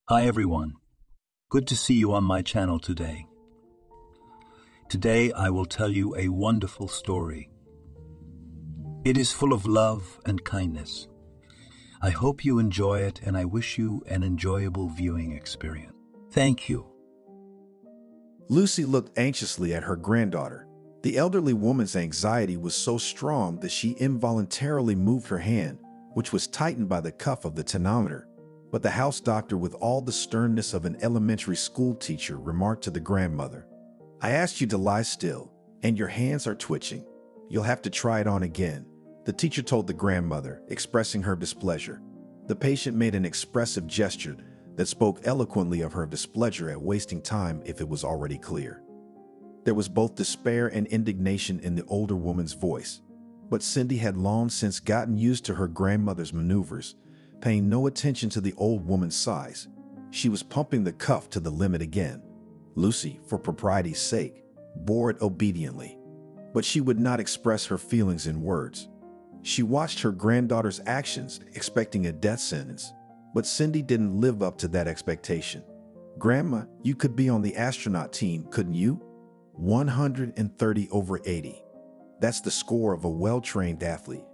Hi everyone. Good to see you on my channel today. Today I will tell you a wonderful story. It is full of love and kindness. I hope you enjoy it and I wish you an enjoyable viewing experience. Thank you. Lucy looked anxiously at her granddaughter. The elderly woman's anxiety was so strong that she involuntarily moved her hand, which was tightened by the cuff of the tonometer. But the house doctor, with all the sternness of an elementary school teacher, remarked to the grandmother, "I asked you to lie still, and your hands are twitching. You'll have to try it on again," the teacher told the grandmother, expressing her displeasure. The patient made an expressive gesture that spoke eloquently of her displeasure at wasting time if it was already clear. There was both despair and indignation in the older woman's voice. But Cindy had long since gotten used to her grandmother's maneuvers, paying no attention to the old woman's sighs. She was pumping the cuff to the limit again. Lucy, for propriety's sake, bore it obediently. But she would not express her feelings in words. She watched her granddaughter's actions, expecting a death sentence. But Cindy didn't live up to that expectation. "Grandma, you could be on the astronaut team, couldn't you? 130 over 80. That's the score of a well-trained athlete."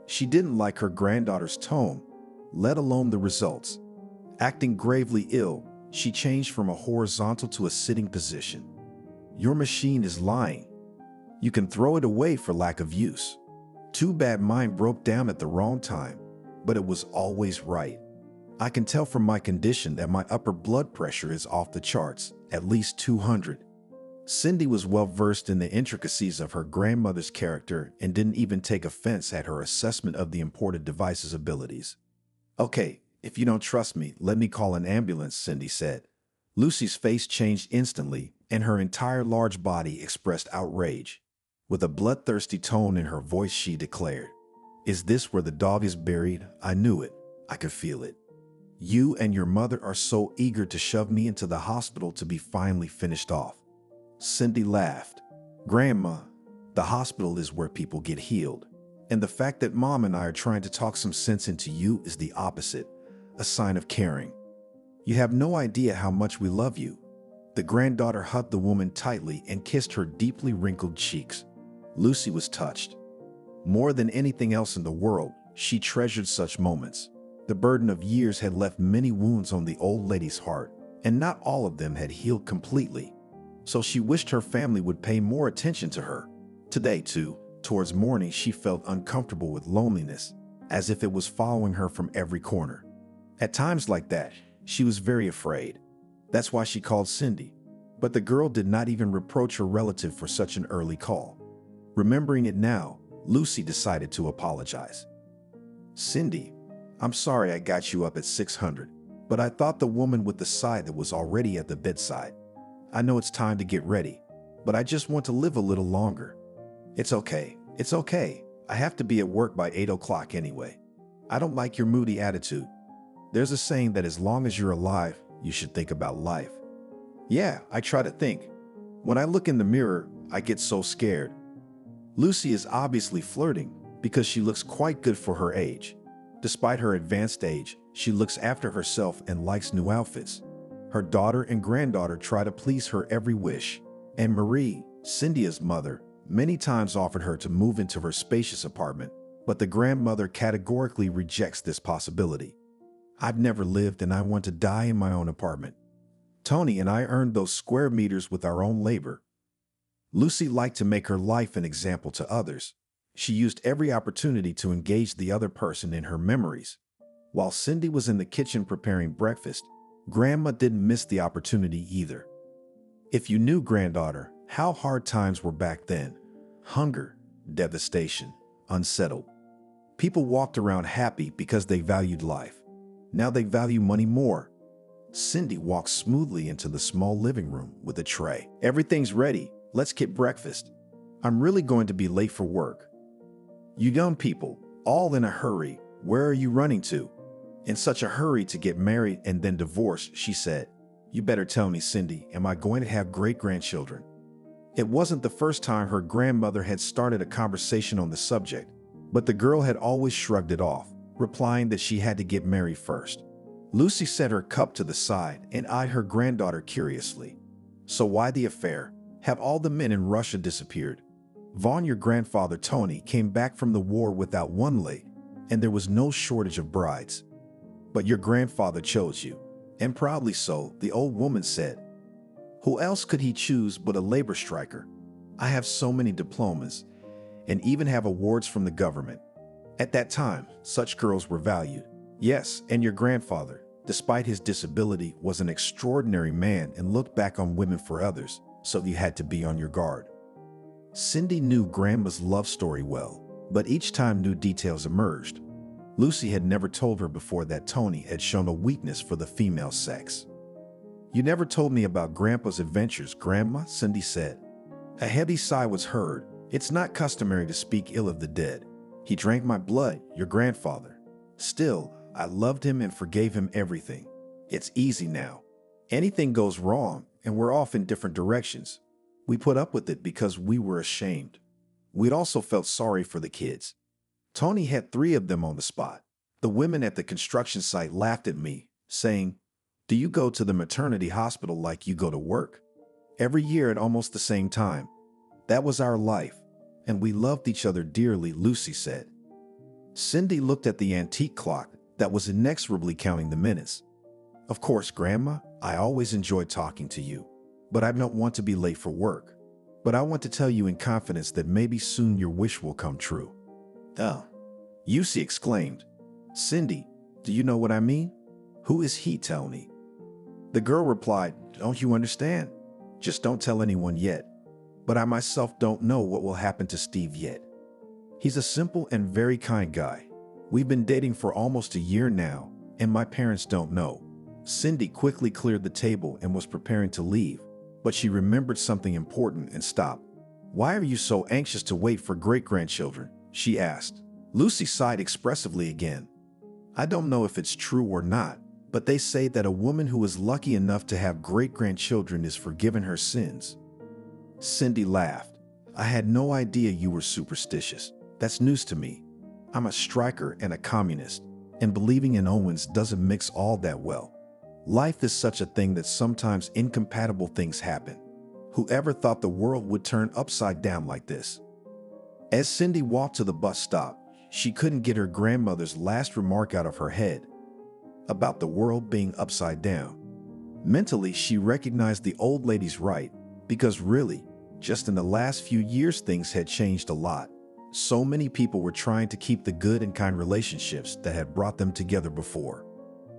She didn't like her granddaughter's tone, let alone the results. Acting gravely ill, she changed from a horizontal to a sitting position. "Your machine is lying. You can throw it away for lack of use." Too bad mine broke down at the wrong time, but it was always right. "I can tell from my condition that my upper blood pressure is off the charts, at least 200. Cindy was well versed in the intricacies of her grandmother's character and didn't even take offense at her assessment of the imported device's abilities. "Okay, if you don't trust me, let me call an ambulance," Cindy said. Lucy's face changed instantly, and her entire large body expressed outrage. With a bloodthirsty tone in her voice, she declared, "Is this where the dog is buried? I knew it. I could feel it. You and your mother are so eager to shove me into the hospital to be finally finished off." Cindy laughed. "Grandma, the hospital is where people get healed. And the fact that Mom and I are trying to talk some sense into you is the opposite, a sign of caring. You have no idea how much we love you." The granddaughter hugged the woman tightly and kissed her deeply wrinkled cheeks. Lucy was touched. More than anything else in the world, she treasured such moments. The burden of years had left many wounds on the old lady's heart, and not all of them had healed completely. So she wished her family would pay more attention to her. Today, too, towards morning, she felt uncomfortable with loneliness, as if it was following her from every corner. At times like that, she was very afraid. That's why she called Cindy. But the girl did not even reproach her relative for such an early call. Remembering it now, Lucy decided to apologize. "Cindy, I'm sorry I got you up at 600, but I thought the woman with the sigh that was already at the bedside. I know it's time to get ready, but I just want to live a little longer." It's okay. I have to be at work by 8 o'clock anyway. I don't like your moody attitude. There's a saying that as long as you're alive, you should think about life." "Yeah, I try to think. When I look in the mirror, I get so scared." Lucy is obviously flirting because she looks quite good for her age. Despite her advanced age, she looks after herself and likes new outfits. Her daughter and granddaughter try to please her every wish, and Marie, Cynthia's mother, many times offered her to move into her spacious apartment, but the grandmother categorically rejects this possibility. "I've never lived and I want to die in my own apartment. Tony and I earned those square meters with our own labor." Lucy liked to make her life an example to others. She used every opportunity to engage the other person in her memories. While Cindy was in the kitchen preparing breakfast, Grandma didn't miss the opportunity either. "If you knew, granddaughter, how hard times were back then. Hunger, devastation, unsettled. People walked around happy because they valued life. Now they value money more." Cindy walked smoothly into the small living room with a tray. "Everything's ready. Let's get breakfast. I'm really going to be late for work." "You young people, all in a hurry. Where are you running to?" "In such a hurry to get married and then divorced," she said. "You better tell me, Cindy, am I going to have great-grandchildren?" It wasn't the first time her grandmother had started a conversation on the subject, but the girl had always shrugged it off, replying that she had to get married first. Lucy set her cup to the side and eyed her granddaughter curiously. So why the affair? Have all the men in Russia disappeared? Vaughn, your grandfather Tony, came back from the war without one leg, and there was no shortage of brides. But your grandfather chose you, and proudly so, the old woman said. Who else could he choose but a labor striker? I have so many diplomas, and even have awards from the government. At that time, such girls were valued. Yes, and your grandfather, despite his disability, was an extraordinary man and looked back on women for others, so you had to be on your guard. Cindy knew Grandma's love story well, but each time new details emerged. Lucy had never told her before that Tony had shown a weakness for the female sex. You never told me about Grandpa's adventures, Grandma, Cindy said. A heavy sigh was heard. It's not customary to speak ill of the dead. He drank my blood, your grandfather. Still, I loved him and forgave him everything. It's easy now. Anything goes wrong, and we're off in different directions. We put up with it because we were ashamed. We'd also felt sorry for the kids. Tony had 3 of them on the spot. The women at the construction site laughed at me, saying, "Do you go to the maternity hospital like you go to work?" Every year at almost the same time. That was our life, and we loved each other dearly, Lucy said. Cindy looked at the antique clock that was inexorably counting the minutes. Of course, Grandma, I always enjoy talking to you, but I don't want to be late for work. But I want to tell you in confidence that maybe soon your wish will come true. Oh, Lucy exclaimed. Cindy, do you know what I mean? Who is he, tell me? The girl replied, don't you understand? Just don't tell anyone yet. But I myself don't know what will happen to Steve yet. He's a simple and very kind guy. We've been dating for almost a year now, and my parents don't know. Cindy quickly cleared the table and was preparing to leave, but she remembered something important and stopped. Why are you so anxious to wait for great-grandchildren? She asked. Lucy sighed expressively again. I don't know if it's true or not, but they say that a woman who is lucky enough to have great-grandchildren is forgiven her sins. Cindy laughed. I had no idea you were superstitious. That's news to me. I'm a striker and a communist, and believing in omens doesn't mix all that well. Life is such a thing that sometimes incompatible things happen. Whoever thought the world would turn upside down like this? As Cindy walked to the bus stop, she couldn't get her grandmother's last remark out of her head about the world being upside down. Mentally, she recognized the old lady's right, because really, just in the last few years, things had changed a lot. So many people were trying to keep the good and kind relationships that had brought them together before.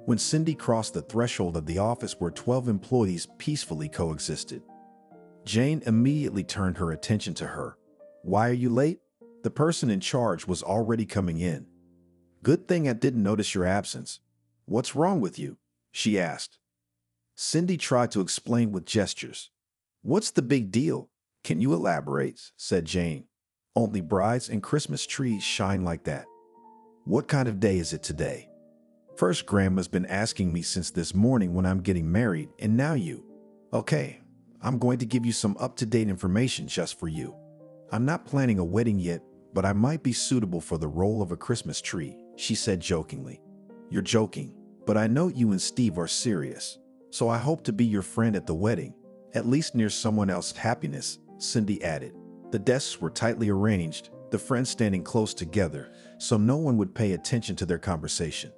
When Cindy crossed the threshold of the office where 12 employees peacefully coexisted, Jane immediately turned her attention to her. Why are you late? The person in charge was already coming in. Good thing I didn't notice your absence. What's wrong with you? She asked. Cindy tried to explain with gestures. What's the big deal? Can you elaborate? Said Jane. Only brides and Christmas trees shine like that. What kind of day is it today? First, Grandma's been asking me since this morning when I'm getting married, and now you. Okay, I'm going to give you some up-to-date information just for you. I'm not planning a wedding yet, but I might be suitable for the role of a Christmas tree, she said jokingly. You're joking, but I know you and Steve are serious, so I hope to be your friend at the wedding, at least near someone else's happiness, Cindy added. The desks were tightly arranged, the friends standing close together, so no one would pay attention to their conversation.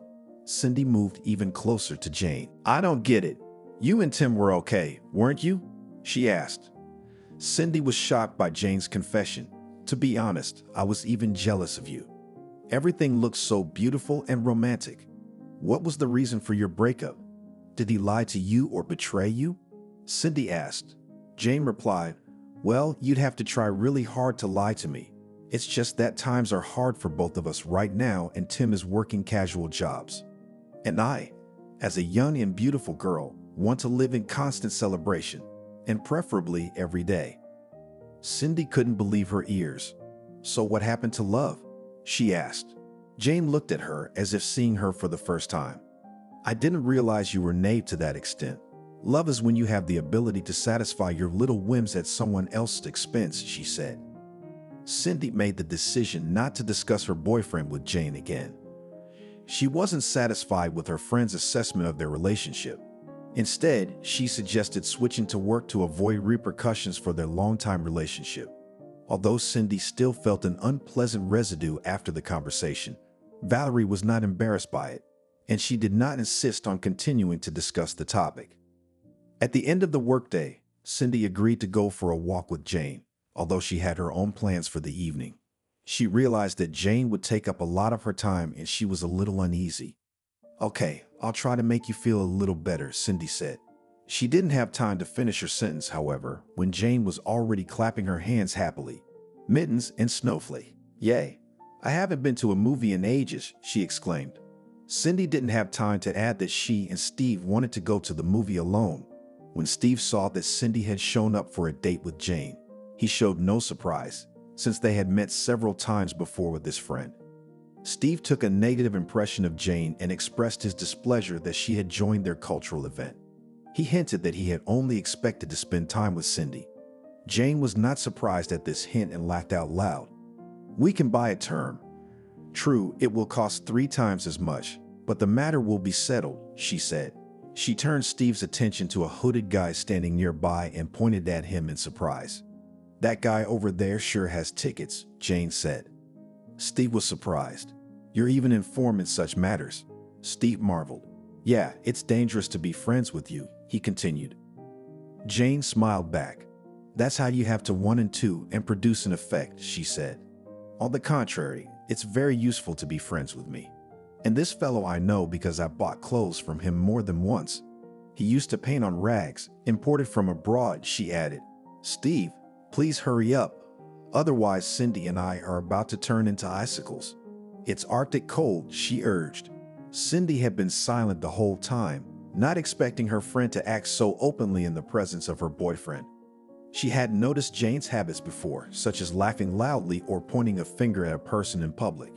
Cindy moved even closer to Jane. I don't get it. You and Tim were okay, weren't you? She asked. Cindy was shocked by Jane's confession. To be honest, I was even jealous of you. Everything looked so beautiful and romantic. What was the reason for your breakup? Did he lie to you or betray you? Cindy asked. Jane replied, well, you'd have to try really hard to lie to me. It's just that times are hard for both of us right now, and Tim is working casual jobs. And I, as a young and beautiful girl, want to live in constant celebration, and preferably every day. Cindy couldn't believe her ears. So what happened to love? She asked. Jane looked at her as if seeing her for the first time. I didn't realize you were naive to that extent. Love is when you have the ability to satisfy your little whims at someone else's expense, she said. Cindy made the decision not to discuss her boyfriend with Jane again. She wasn't satisfied with her friend's assessment of their relationship. Instead, she suggested switching to work to avoid repercussions for their long-time relationship. Although Cindy still felt an unpleasant residue after the conversation, Valerie was not embarrassed by it, and she did not insist on continuing to discuss the topic. At the end of the workday, Cindy agreed to go for a walk with Jane, although she had her own plans for the evening. She realized that Jane would take up a lot of her time and she was a little uneasy. "Okay, I'll try to make you feel a little better," Cindy said. She didn't have time to finish her sentence, however, when Jane was already clapping her hands happily. "Mittens and Snowflake. Yay! I haven't been to a movie in ages," she exclaimed. Cindy didn't have time to add that she and Steve wanted to go to the movie alone. When Steve saw that Cindy had shown up for a date with Jane, he showed no surprise, since they had met several times before with his friend. Steve took a negative impression of Jane and expressed his displeasure that she had joined their cultural event. He hinted that he had only expected to spend time with Cindy. Jane was not surprised at this hint and laughed out loud. "We can buy a term. True, it will cost 3 times as much, but the matter will be settled," she said. She turned Steve's attention to a hooded guy standing nearby and pointed at him in surprise. "That guy over there sure has tickets," Jane said. Steve was surprised. "You're even informed in such matters." Steve marveled. "Yeah, it's dangerous to be friends with you," he continued. Jane smiled back. "That's how you have to 1 and 2 and produce an effect," she said. "On the contrary, it's very useful to be friends with me. And this fellow I know because I bought clothes from him more than once. He used to paint on rags, imported from abroad," she added. "Steve, please hurry up. Otherwise, Cindy and I are about to turn into icicles." "It's Arctic cold," she urged. Cindy had been silent the whole time, not expecting her friend to act so openly in the presence of her boyfriend. She hadn't noticed Jane's habits before, such as laughing loudly or pointing a finger at a person in public.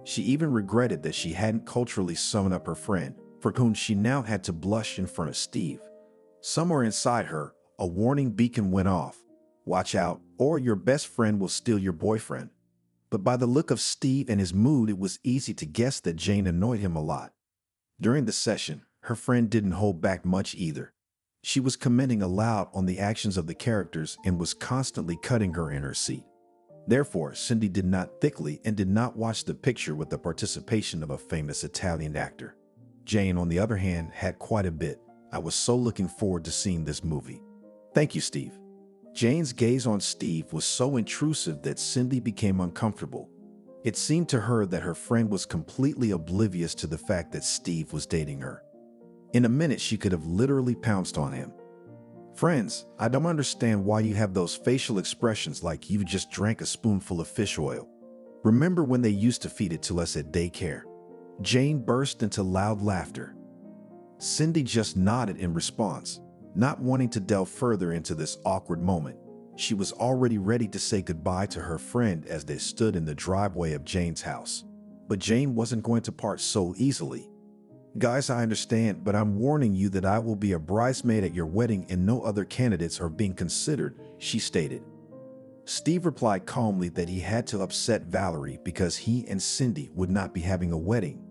She even regretted that she hadn't culturally summoned up her friend, for whom she now had to blush in front of Steve. Somewhere inside her, a warning beacon went off. "Watch out, or your best friend will steal your boyfriend." But by the look of Steve and his mood, it was easy to guess that Jane annoyed him a lot. During the session, her friend didn't hold back much either. She was commenting aloud on the actions of the characters and was constantly cutting her in her seat. Therefore, Cindy did not thickly and did not watch the picture with the participation of a famous Italian actor. Jane, on the other hand, had quite a bit. "I was so looking forward to seeing this movie." "Thank you, Steve." Jane's gaze on Steve was so intrusive that Cindy became uncomfortable. It seemed to her that her friend was completely oblivious to the fact that Steve was dating her. In a minute, she could have literally pounced on him. "Friends, I don't understand why you have those facial expressions like you just drank a spoonful of fish oil. Remember when they used to feed it to us at daycare?" Jane burst into loud laughter. Cindy just nodded in response, not wanting to delve further into this awkward moment. She was already ready to say goodbye to her friend as they stood in the driveway of Jane's house. But Jane wasn't going to part so easily. "Guys, I understand, but I'm warning you that I will be a bridesmaid at your wedding and no other candidates are being considered," she stated. Steve replied calmly that he had to upset Valerie because he and Cindy would not be having a wedding.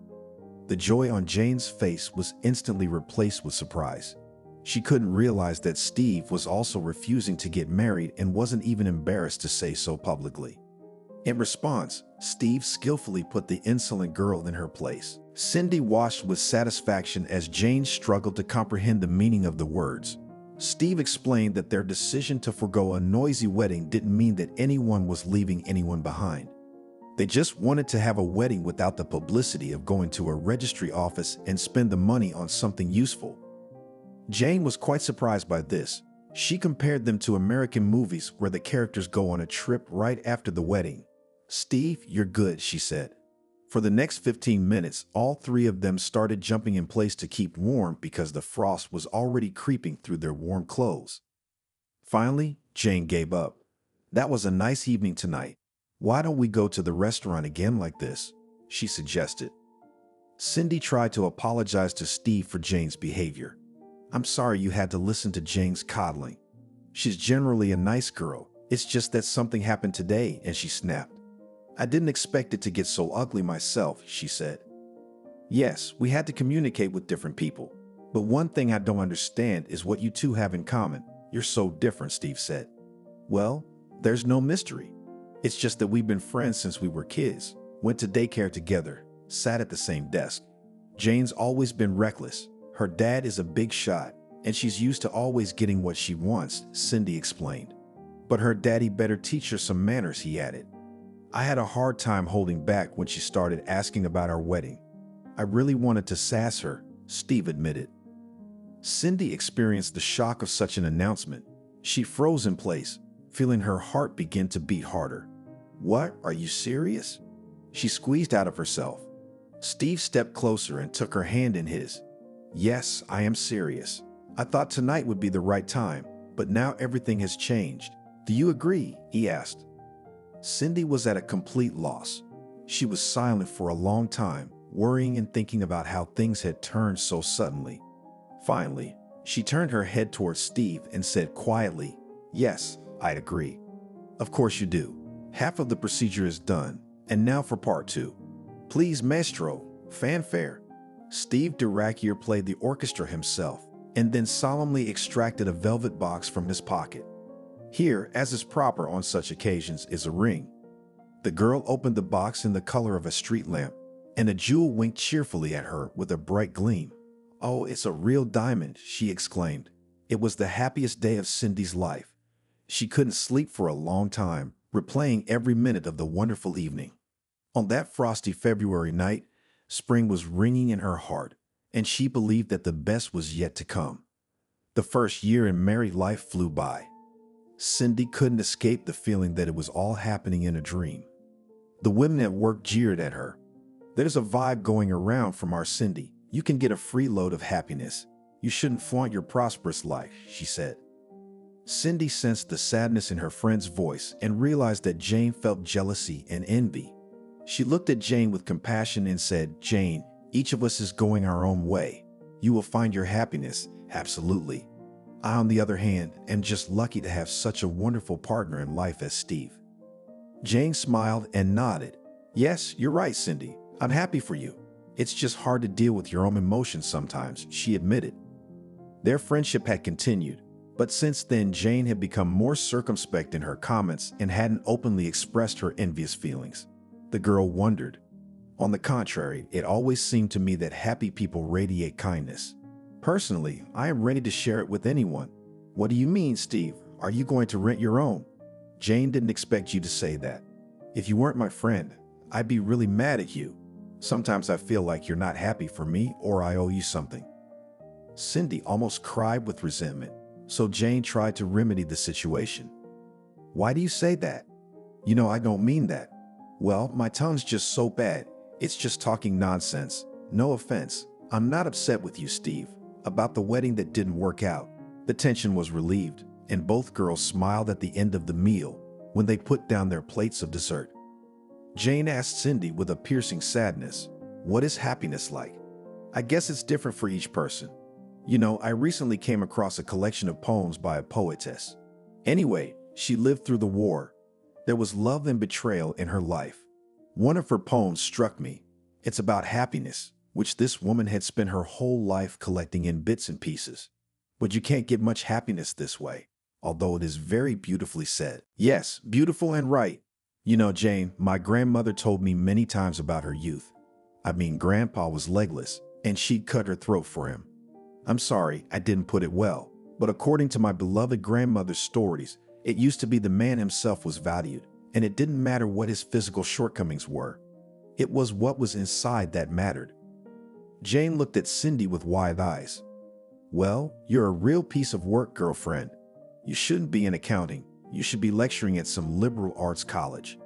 The joy on Jane's face was instantly replaced with surprise. She couldn't realize that Steve was also refusing to get married and wasn't even embarrassed to say so publicly. In response, Steve skillfully put the insolent girl in her place. Cindy watched with satisfaction as Jane struggled to comprehend the meaning of the words. Steve explained that their decision to forgo a noisy wedding didn't mean that anyone was leaving anyone behind. They just wanted to have a wedding without the publicity of going to a registry office and spend the money on something useful. Jane was quite surprised by this. She compared them to American movies where the characters go on a trip right after the wedding. "Steve, you're good," she said. For the next 15 minutes, all 3 of them started jumping in place to keep warm because the frost was already creeping through their warm clothes. Finally, Jane gave up. "That was a nice evening tonight. Why don't we go to the restaurant again like this?" she suggested. Cindy tried to apologize to Steve for Jane's behavior. "I'm sorry you had to listen to Jane's coddling. She's generally a nice girl. It's just that something happened today," and she snapped. "I didn't expect it to get so ugly myself," she said. Yes, we had to communicate with different people. But one thing I don't understand is what you two have in common. You're so different, Steve said. Well, there's no mystery. It's just that we've been friends since we were kids, went to daycare together, sat at the same desk. Jane's always been reckless. Her dad is a big shot, and she's used to always getting what she wants, Cindy explained. But her daddy better teach her some manners, he added. I had a hard time holding back when she started asking about our wedding. I really wanted to sass her, Steve admitted. Cindy experienced the shock of such an announcement. She froze in place, feeling her heart begin to beat harder. What? Are you serious? She squeezed out of herself. Steve stepped closer and took her hand in his. Yes, I am serious. I thought tonight would be the right time, but now everything has changed. Do you agree? He asked. Cindy was at a complete loss. She was silent for a long time, worrying and thinking about how things had turned so suddenly. Finally, she turned her head towards Steve and said quietly, Yes, I'd agree. Of course you do. Half of the procedure is done, and now for part 2. Please, maestro, fanfare. Steve Durakier played the orchestra himself, and then solemnly extracted a velvet box from his pocket. Here, as is proper on such occasions, is a ring. The girl opened the box in the color of a street lamp, and a jewel winked cheerfully at her with a bright gleam. Oh, it's a real diamond, she exclaimed. It was the happiest day of Cindy's life. She couldn't sleep for a long time, replaying every minute of the wonderful evening. On that frosty February night, spring was ringing in her heart, and she believed that the best was yet to come. The first year in married life flew by. Cindy couldn't escape the feeling that it was all happening in a dream. The women at work jeered at her. There's a vibe going around from our Cindy. You can get a free load of happiness. You shouldn't flaunt your prosperous life, she said. Cindy sensed the sadness in her friend's voice and realized that Jane felt jealousy and envy. She looked at Jane with compassion and said, Jane, each of us is going our own way. You will find your happiness, absolutely. I, on the other hand, am just lucky to have such a wonderful partner in life as Steve. Jane smiled and nodded. Yes, you're right, Cindy. I'm happy for you. It's just hard to deal with your own emotions sometimes, she admitted. Their friendship had continued, but since then Jane had become more circumspect in her comments and hadn't openly expressed her envious feelings. The girl wondered. On the contrary, it always seemed to me that happy people radiate kindness. Personally, I am ready to share it with anyone. What do you mean, Steve? Are you going to rent your own? Jane didn't expect you to say that. If you weren't my friend, I'd be really mad at you. Sometimes I feel like you're not happy for me or I owe you something. Cindy almost cried with resentment, so Jane tried to remedy the situation. Why do you say that? You know I don't mean that. Well, my tongue's just so bad. It's just talking nonsense. No offense. I'm not upset with you, Steve, about the wedding that didn't work out. The tension was relieved, and both girls smiled at the end of the meal when they put down their plates of dessert. Jane asked Cindy with a piercing sadness, What is happiness like? I guess it's different for each person. You know, I recently came across a collection of poems by a poetess. Anyway, she lived through the war. There was love and betrayal in her life. One of her poems struck me. It's about happiness, which this woman had spent her whole life collecting in bits and pieces. But you can't get much happiness this way, although it is very beautifully said. Yes, beautiful and right. You know, Jane, my grandmother told me many times about her youth. I mean, Grandpa was legless, and she'd cut her throat for him. I'm sorry, I didn't put it well, but according to my beloved grandmother's stories, it used to be the man himself was valued, and it didn't matter what his physical shortcomings were. It was what was inside that mattered. Jane looked at Cindy with wide eyes. Well, you're a real piece of work, girlfriend. You shouldn't be in accounting. You should be lecturing at some liberal arts college.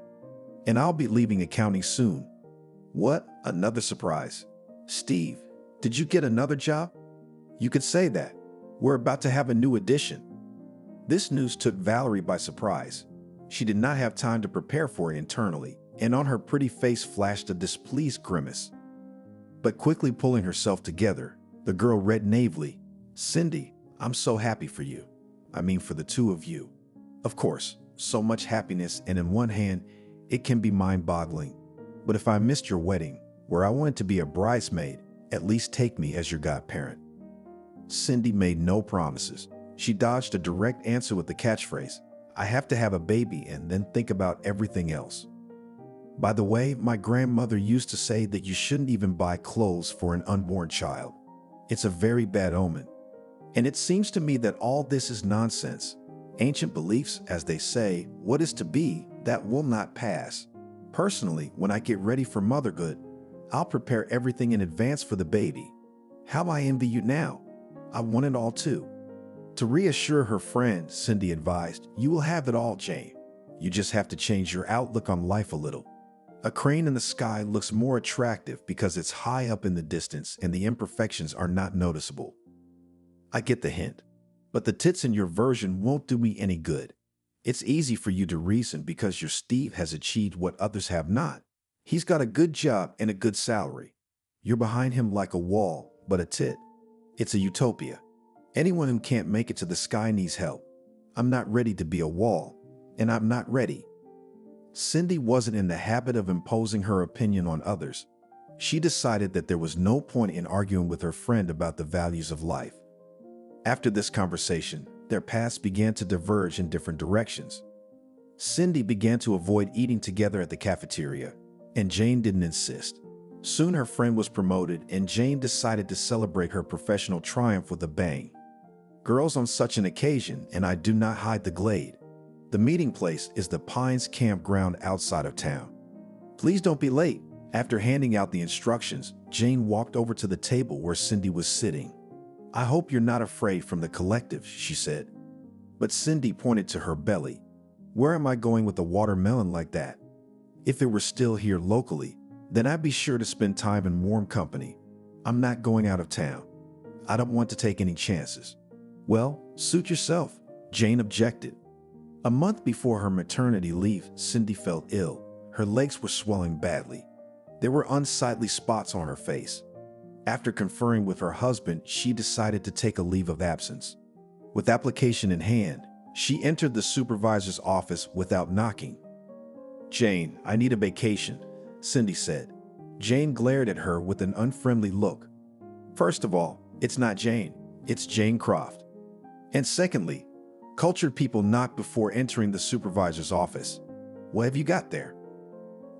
And I'll be leaving accounting soon. What? Another surprise. Steve, did you get another job? You could say that. We're about to have a new addition. This news took Valerie by surprise. She did not have time to prepare for it internally, and on her pretty face flashed a displeased grimace. But quickly pulling herself together, the girl read naively, Cindy, I'm so happy for you. I mean for the two of you. Of course, so much happiness, and in one hand, it can be mind-boggling. But if I missed your wedding, where I wanted to be a bridesmaid, at least take me as your godparent. Cindy made no promises. She dodged a direct answer with the catchphrase, I have to have a baby and then think about everything else. By the way, my grandmother used to say that you shouldn't even buy clothes for an unborn child. It's a very bad omen. And it seems to me that all this is nonsense. Ancient beliefs, as they say, what is to be, that will not pass. Personally, when I get ready for motherhood, I'll prepare everything in advance for the baby. How I envy you now. I want it all too. To reassure her friend, Cindy advised, you will have it all, Jane. You just have to change your outlook on life a little. A crane in the sky looks more attractive because it's high up in the distance and the imperfections are not noticeable. I get the hint. But the tits in your version won't do me any good. It's easy for you to reason because your Steve has achieved what others have not. He's got a good job and a good salary. You're behind him like a wall, but a tit. It's a utopia. Anyone who can't make it to the sky needs help. I'm not ready to be a wall, and I'm not ready. Cindy wasn't in the habit of imposing her opinion on others. She decided that there was no point in arguing with her friend about the values of life. After this conversation, their paths began to diverge in different directions. Cindy began to avoid eating together at the cafeteria, and Jane didn't insist. Soon her friend was promoted, and Jane decided to celebrate her professional triumph with a bang. Girls on such an occasion, and I do not hide the glade. The meeting place is the Pines campground outside of town. Please don't be late. After handing out the instructions, Jane walked over to the table where Cindy was sitting. I hope you're not afraid from the collective, she said. But Cindy pointed to her belly. Where am I going with a watermelon like that? If it were still here locally, then I'd be sure to spend time in warm company. I'm not going out of town. I don't want to take any chances. Well, suit yourself, Jane objected. A month before her maternity leave, Cindy felt ill. Her legs were swelling badly. There were unsightly spots on her face. After conferring with her husband, she decided to take a leave of absence. With application in hand, she entered the supervisor's office without knocking. Jane, I need a vacation, Cindy said. Jane glared at her with an unfriendly look. First of all, it's not Jane, it's Jane Croft. And secondly, cultured people knock before entering the supervisor's office. What have you got there?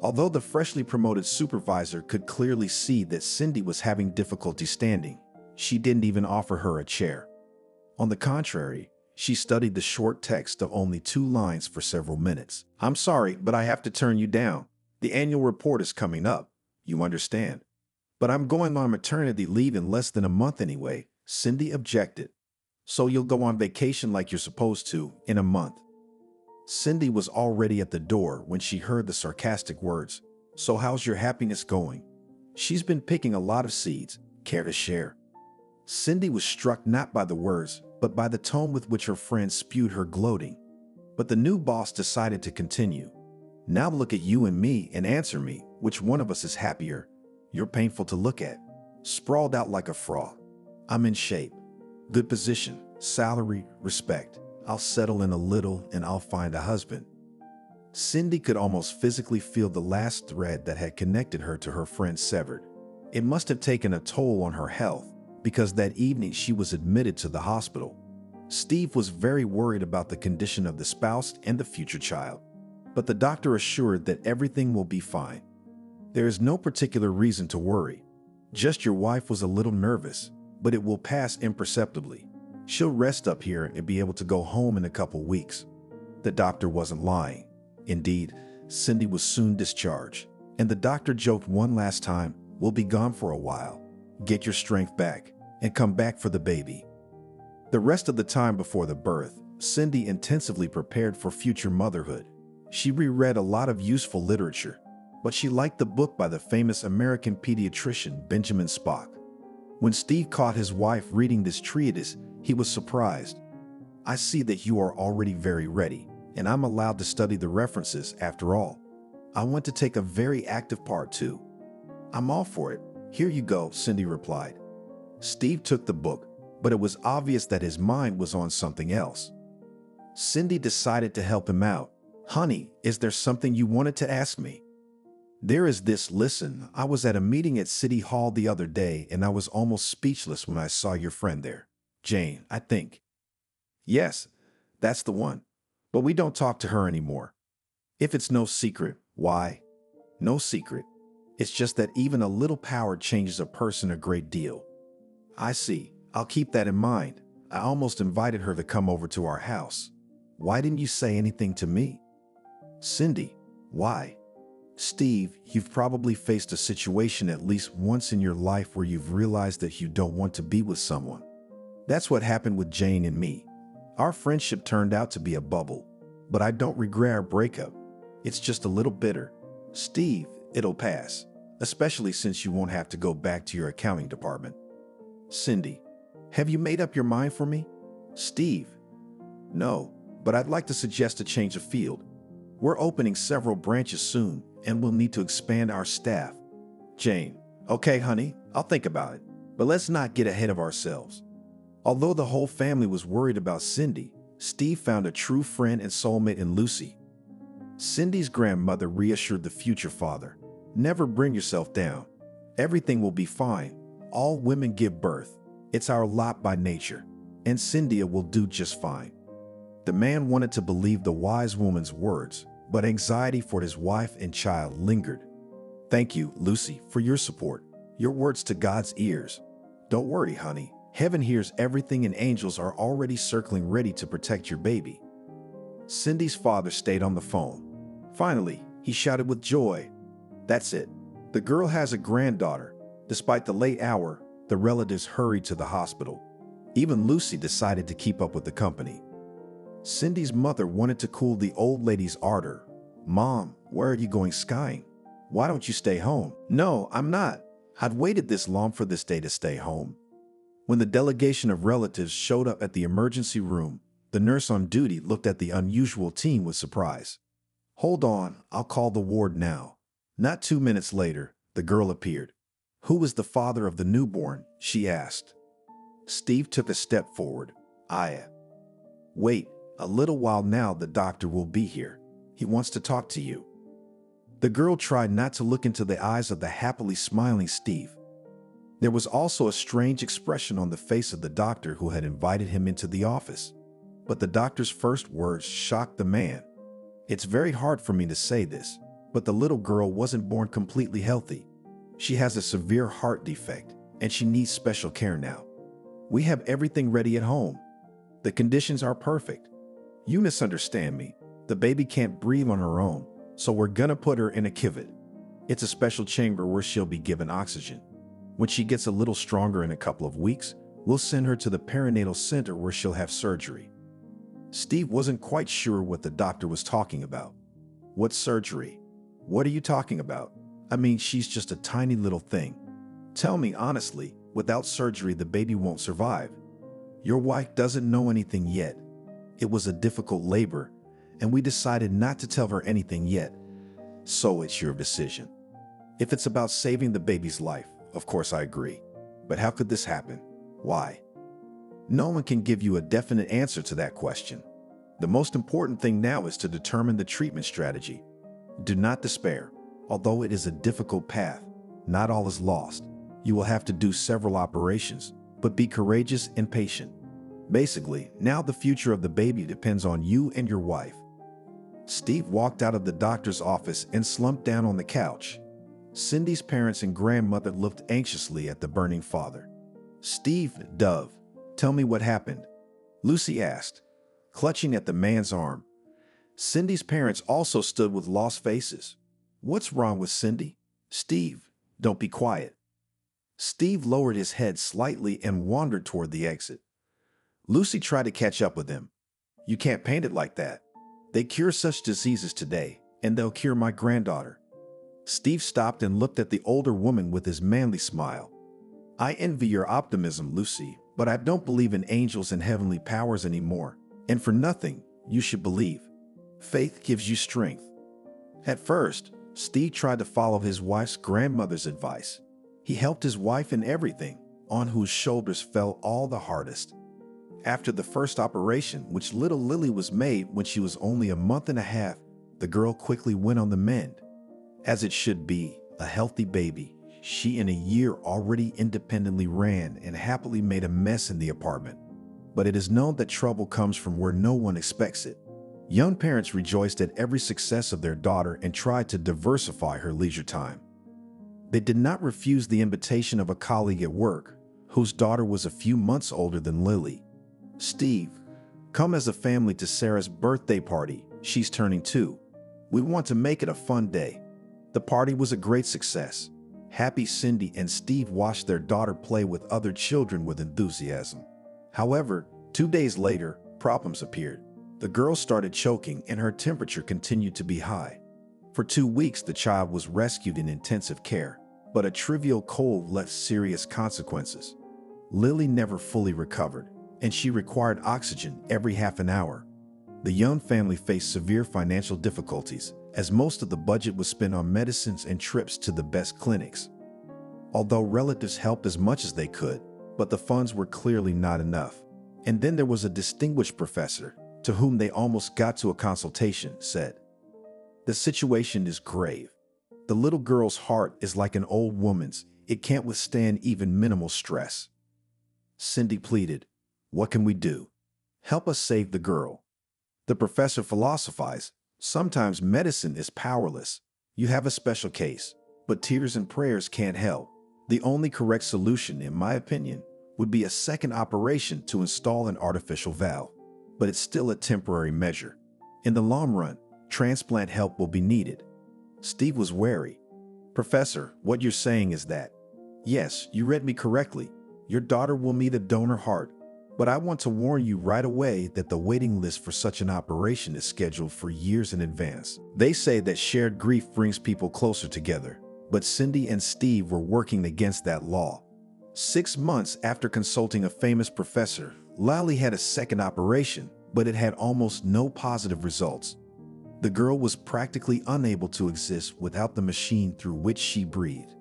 Although the freshly promoted supervisor could clearly see that Cindy was having difficulty standing, she didn't even offer her a chair. On the contrary, she studied the short text of only 2 lines for several minutes. I'm sorry, but I have to turn you down. The annual report is coming up, you understand. But I'm going on maternity leave in less than a month anyway, Cindy objected. So you'll go on vacation like you're supposed to in a month. Cindy was already at the door when she heard the sarcastic words. So how's your happiness going? She's been picking a lot of seeds. Care to share? Cindy was struck not by the words, but by the tone with which her friend spewed her gloating. But the new boss decided to continue. Now look at you and me and answer me, which one of us is happier? You're painful to look at. Sprawled out like a frog. I'm in shape. Good position, salary, respect. I'll settle in a little and I'll find a husband. Cindy could almost physically feel the last thread that had connected her to her friend severed. It must have taken a toll on her health, because that evening she was admitted to the hospital. Steve was very worried about the condition of the spouse and the future child, but the doctor assured that everything will be fine. There is no particular reason to worry. Just your wife was a little nervous, but it will pass imperceptibly. She'll rest up here and be able to go home in a couple weeks. The doctor wasn't lying. Indeed, Cindy was soon discharged, and the doctor joked one last time, we'll be gone for a while. Get your strength back and come back for the baby. The rest of the time before the birth, Cindy intensively prepared for future motherhood. She reread a lot of useful literature, but she liked the book by the famous American pediatrician Benjamin Spock. When Steve caught his wife reading this treatise, he was surprised. I see that you are already very ready, and I'm allowed to study the references after all. I want to take a very active part too. I'm all for it. Here you go, Cindy replied. Steve took the book, but it was obvious that his mind was on something else. Cindy decided to help him out. Honey, is there something you wanted to ask me? There is this. Listen, I was at a meeting at City Hall the other day and I was almost speechless when I saw your friend there. Jane, I think. Yes, that's the one. But we don't talk to her anymore. If it's no secret, why? No secret. It's just that even a little power changes a person a great deal. I see. I'll keep that in mind. I almost invited her to come over to our house. Why didn't you say anything to me? Cindy, why? Steve, you've probably faced a situation at least once in your life where you've realized that you don't want to be with someone. That's what happened with Jane and me. Our friendship turned out to be a bubble, but I don't regret our breakup. It's just a little bitter. Steve, it'll pass, especially since you won't have to go back to your accounting department. Cindy, have you made up your mind for me? Steve, no, but I'd like to suggest a change of field. We're opening several branches soon, and we'll need to expand our staff. Jane, okay, honey, I'll think about it, but let's not get ahead of ourselves. Although the whole family was worried about Cindy, Steve found a true friend and soulmate in Lucy. Cindy's grandmother reassured the future father, never bring yourself down. Everything will be fine. All women give birth. It's our lot by nature, and Cynthia will do just fine. The man wanted to believe the wise woman's words, but anxiety for his wife and child lingered. Thank you, Lucy, for your support. Your words to God's ears. Don't worry, honey. Heaven hears everything and angels are already circling ready to protect your baby. Cindy's father stayed on the phone. Finally, he shouted with joy, "That's it. The girl has a granddaughter." Despite the late hour, the relatives hurried to the hospital. Even Lucy decided to keep up with the company. Cindy's mother wanted to cool the old lady's ardor. "Mom, where are you going skiing? Why don't you stay home?" "No, I'm not. I'd waited this long for this day to stay home." When the delegation of relatives showed up at the emergency room, the nurse on duty looked at the unusual team with surprise. "Hold on, I'll call the ward now." Not 2 minutes later, the girl appeared. "Who was the father of the newborn?" she asked. Steve took a step forward. Wait, a little while now the doctor will be here. He wants to talk to you." The girl tried not to look into the eyes of the happily smiling Steve. There was also a strange expression on the face of the doctor who had invited him into the office. But the doctor's first words shocked the man. "It's very hard for me to say this, but the little girl wasn't born completely healthy. She has a severe heart defect, and she needs special care now. We have everything ready at home. The conditions are perfect. You misunderstand me. The baby can't breathe on her own, so we're gonna put her in a kivot. It's a special chamber where she'll be given oxygen. When she gets a little stronger in a couple of weeks, we'll send her to the perinatal center where she'll have surgery." Steve wasn't quite sure what the doctor was talking about. "What surgery? What are you talking about? I mean, she's just a tiny little thing. Tell me honestly, without surgery the baby won't survive. Your wife doesn't know anything yet. It was a difficult labor, and we decided not to tell her anything yet. So it's your decision. If it's about saving the baby's life, of course I agree. But how could this happen? Why?" No one can give you a definite answer to that question. The most important thing now is to determine the treatment strategy. Do not despair. Although it is a difficult path, not all is lost. You will have to do several operations, but be courageous and patient. Basically, now the future of the baby depends on you and your wife. Steve walked out of the doctor's office and slumped down on the couch. Cindy's parents and grandmother looked anxiously at the burning father. "Steve, Dove, tell me what happened," Lucy asked, clutching at the man's arm. Cindy's parents also stood with lost faces. "What's wrong with Cindy?" "Steve, don't be quiet." Steve lowered his head slightly and wandered toward the exit. Lucy tried to catch up with him. "You can't paint it like that. They cure such diseases today, and they'll cure my granddaughter." Steve stopped and looked at the older woman with his manly smile. "I envy your optimism, Lucy, but I don't believe in angels and heavenly powers anymore. And for nothing, you should believe. Faith gives you strength." At first, Steve tried to follow his wife's grandmother's advice. He helped his wife in everything, on whose shoulders fell all the hardest. After the first operation, which little Lily was made when she was only a month and a half, the girl quickly went on the mend. As it should be, a healthy baby, she in a year already independently ran and happily made a mess in the apartment. But it is known that trouble comes from where no one expects it. Young parents rejoiced at every success of their daughter and tried to diversify her leisure time. They did not refuse the invitation of a colleague at work, whose daughter was a few months older than Lily. "Steve, come as a family to Sarah's birthday party. She's turning 2. We want to make it a fun day." The party was a great success. Happy Cindy and Steve watched their daughter play with other children with enthusiasm. However, 2 days later, problems appeared. The girl started choking and her temperature continued to be high. For 2 weeks, the child was rescued in intensive care, but a trivial cold left serious consequences. Lily never fully recovered, and she required oxygen every half an hour. The young family faced severe financial difficulties, as most of the budget was spent on medicines and trips to the best clinics. Although relatives helped as much as they could, but the funds were clearly not enough. And then there was a distinguished professor, to whom they almost got to a consultation, said, "The situation is grave. The little girl's heart is like an old woman's. It can't withstand even minimal stress." Cindy pleaded, "What can we do? Help us save the girl." The professor philosophized, "Sometimes medicine is powerless. You have a special case, but tears and prayers can't help. The only correct solution, in my opinion, would be a second operation to install an artificial valve. But it's still a temporary measure. In the long run, transplant help will be needed." Steve was wary. "Professor, what you're saying is that, yes, you read me correctly. Your daughter will need a donor heart. But I want to warn you right away that the waiting list for such an operation is scheduled for years in advance. They say that shared grief brings people closer together, but Cindy and Steve were working against that law. 6 months after consulting a famous professor, Lily had a second operation, but it had almost no positive results. The girl was practically unable to exist without the machine through which she breathed.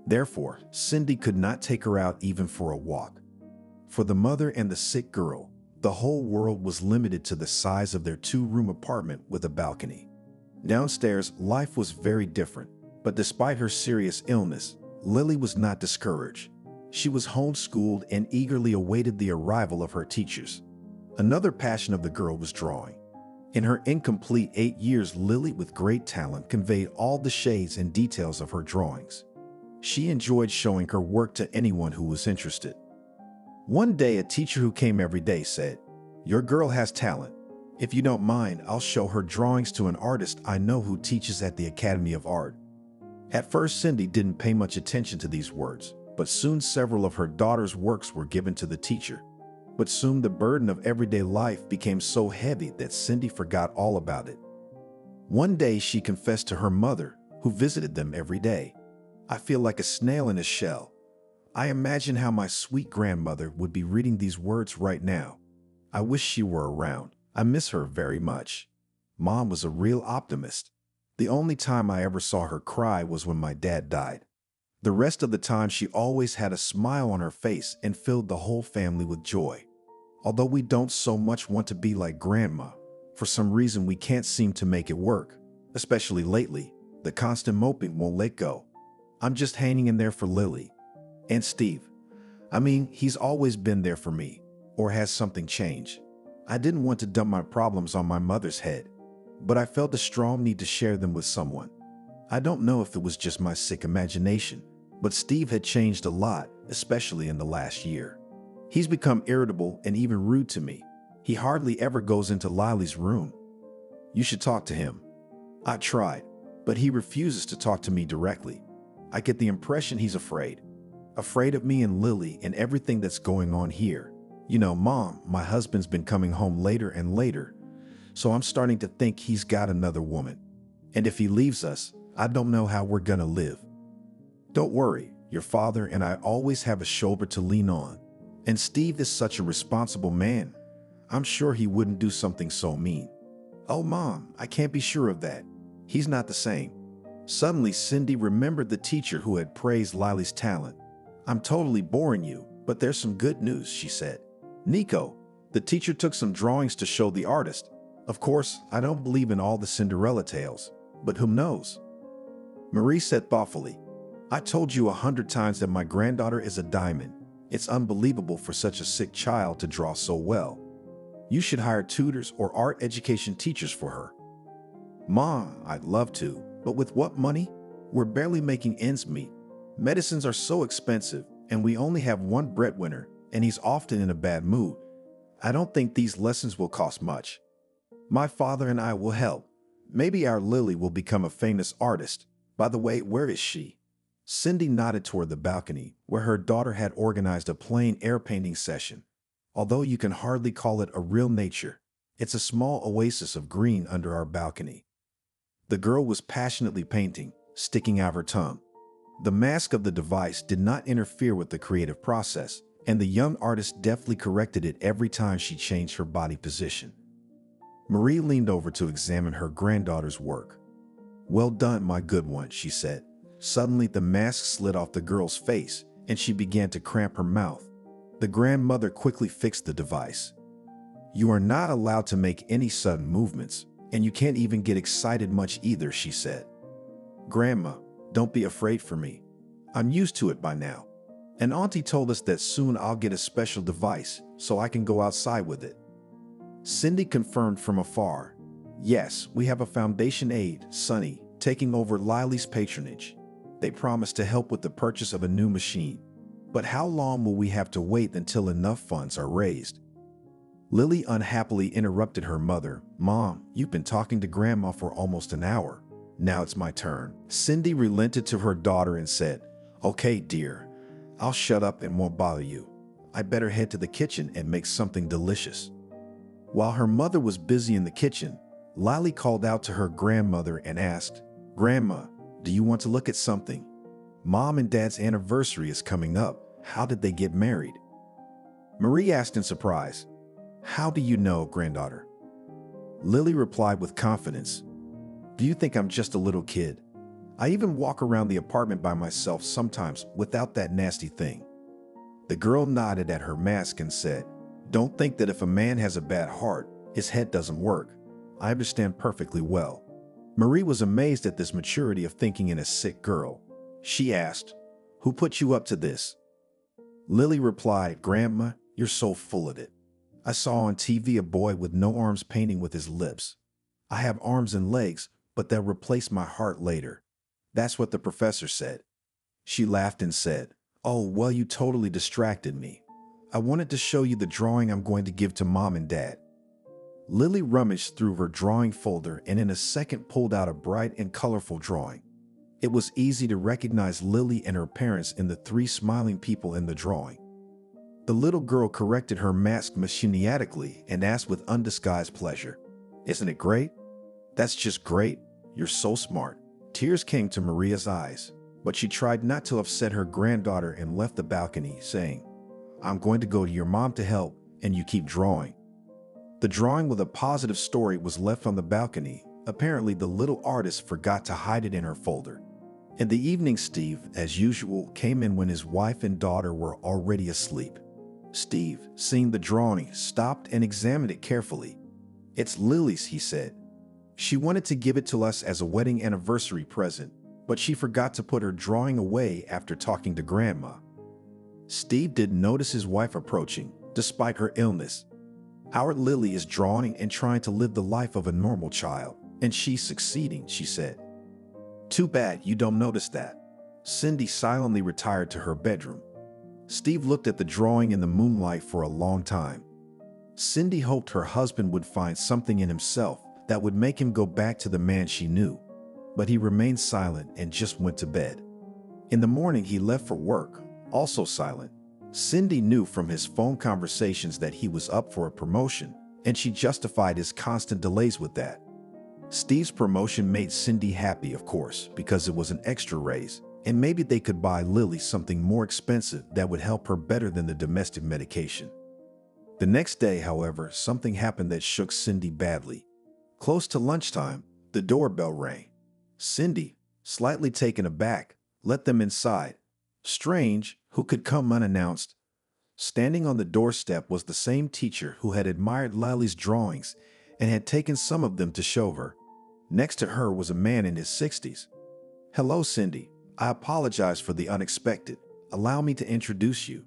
Therefore, Cindy could not take her out even for a walk. For the mother and the sick girl, the whole world was limited to the size of their 2-room apartment with a balcony. Downstairs, life was very different, but despite her serious illness, Lily was not discouraged. She was homeschooled and eagerly awaited the arrival of her teachers. Another passion of the girl was drawing. In her incomplete 8 years, Lily, with great talent, conveyed all the shades and details of her drawings. She enjoyed showing her work to anyone who was interested. One day, a teacher who came every day said, "Your girl has talent. If you don't mind, I'll show her drawings to an artist I know who teaches at the Academy of Art." At first, Cindy didn't pay much attention to these words, but soon several of her daughter's works were given to the teacher. But soon the burden of everyday life became so heavy that Cindy forgot all about it. One day, she confessed to her mother, who visited them every day, "I feel like a snail in a shell. I imagine how my sweet grandmother would be reading these words right now. I wish she were around. I miss her very much." Mom was a real optimist. The only time I ever saw her cry was when my dad died. The rest of the time, she always had a smile on her face and filled the whole family with joy. Although we don't so much want to be like Grandma, for some reason we can't seem to make it work. Especially lately, the constant moping won't let go. I'm just hanging in there for Lily. And Steve. I mean, he's always been there for me. Or has something changed? I didn't want to dump my problems on my mother's head, but I felt a strong need to share them with someone. I don't know if it was just my sick imagination, but Steve had changed a lot, especially in the last year. He's become irritable and even rude to me. He hardly ever goes into Lily's room. You should talk to him. I tried, but he refuses to talk to me directly. I get the impression he's afraid. Afraid of me and Lily and everything that's going on here. You know, Mom, my husband's been coming home later and later, so I'm starting to think he's got another woman. And if he leaves us, I don't know how we're gonna live. Don't worry, your father and I always have a shoulder to lean on. And Steve is such a responsible man. I'm sure he wouldn't do something so mean." "Oh, Mom, I can't be sure of that. He's not the same." Suddenly, Cindy remembered the teacher who had praised Lily's talent. "I'm totally boring you, but there's some good news," she said. "Nico, the teacher took some drawings to show the artist. Of course, I don't believe in all the Cinderella tales, but who knows?" Marie said thoughtfully, I told you 100 times that my granddaughter is a diamond. It's unbelievable for such a sick child to draw so well. You should hire tutors or art education teachers for her. Ma, I'd love to, but with what money? We're barely making ends meet. Medicines are so expensive, and we only have one breadwinner, and he's often in a bad mood. I don't think these lessons will cost much. My father and I will help. Maybe our Lily will become a famous artist. By the way, where is she? Cindy nodded toward the balcony, where her daughter had organized a plein air painting session. Although you can hardly call it a real nature, it's a small oasis of green under our balcony. The girl was passionately painting, sticking out her tongue. The mask of the device did not interfere with the creative process, and the young artist deftly corrected it every time she changed her body position. Marie leaned over to examine her granddaughter's work. Well done, my good one, she said. Suddenly, the mask slid off the girl's face, and she began to cramp her mouth. The grandmother quickly fixed the device. You are not allowed to make any sudden movements, and you can't even get excited much either, she said. Grandma, don't be afraid for me. I'm used to it by now. And Auntie told us that soon I'll get a special device so I can go outside with it. Cindy confirmed from afar. Yes, we have a foundation aide, Sonny, taking over Lily's patronage. They promised to help with the purchase of a new machine. But how long will we have to wait until enough funds are raised? Lily unhappily interrupted her mother. Mom, you've been talking to Grandma for almost an hour. Now it's my turn. Cindy relented to her daughter and said, Okay, dear, I'll shut up and won't bother you. I better head to the kitchen and make something delicious. While her mother was busy in the kitchen, Lily called out to her grandmother and asked, Grandma, do you want to look at something? Mom and Dad's anniversary is coming up. How did they get married? Marie asked in surprise. How do you know, granddaughter? Lily replied with confidence. Do you think I'm just a little kid? I even walk around the apartment by myself sometimes without that nasty thing. The girl nodded at her mask and said, Don't think that if a man has a bad heart, his head doesn't work. I understand perfectly well. Marie was amazed at this maturity of thinking in a sick girl. She asked, Who put you up to this? Lily replied, Grandma, you're so full of it. I saw on TV a boy with no arms painting with his lips. I have arms and legs, but they'll replace my heart later. That's what the professor said. She laughed and said, Oh, well, you totally distracted me. I wanted to show you the drawing I'm going to give to Mom and Dad. Lily rummaged through her drawing folder and in a second pulled out a bright and colorful drawing. It was easy to recognize Lily and her parents in the three smiling people in the drawing. The little girl corrected her mask machiniatically and asked with undisguised pleasure, Isn't it great? That's just great. You're so smart. Tears came to Maria's eyes, but she tried not to upset her granddaughter and left the balcony, saying, I'm going to go to your mom to help, and you keep drawing. The drawing with a positive story was left on the balcony. Apparently, the little artist forgot to hide it in her folder. In the evening, Steve, as usual, came in when his wife and daughter were already asleep. Steve, seeing the drawing, stopped and examined it carefully. It's Lily's, he said. She wanted to give it to us as a wedding anniversary present, but she forgot to put her drawing away after talking to Grandma. Steve didn't notice his wife approaching, despite her illness. Our Lily is drawing and trying to live the life of a normal child, and she's succeeding, she said. Too bad you don't notice that. Cindy silently retired to her bedroom. Steve looked at the drawing in the moonlight for a long time. Cindy hoped her husband would find something in himself that would make him go back to the man she knew, but he remained silent and just went to bed. In the morning, he left for work, also silent. Cindy knew from his phone conversations that he was up for a promotion, and she justified his constant delays with that. Steve's promotion made Cindy happy, of course, because it was an extra raise, and maybe they could buy Lily something more expensive that would help her better than the domestic medication. The next day, however, something happened that shook Cindy badly. Close to lunchtime, the doorbell rang. Cindy, slightly taken aback, let them inside. Strange, who could come unannounced? Standing on the doorstep was the same teacher who had admired Lily's drawings and had taken some of them to show her. Next to her was a man in his 60s. Hello, Cindy. I apologize for the unexpected. Allow me to introduce you.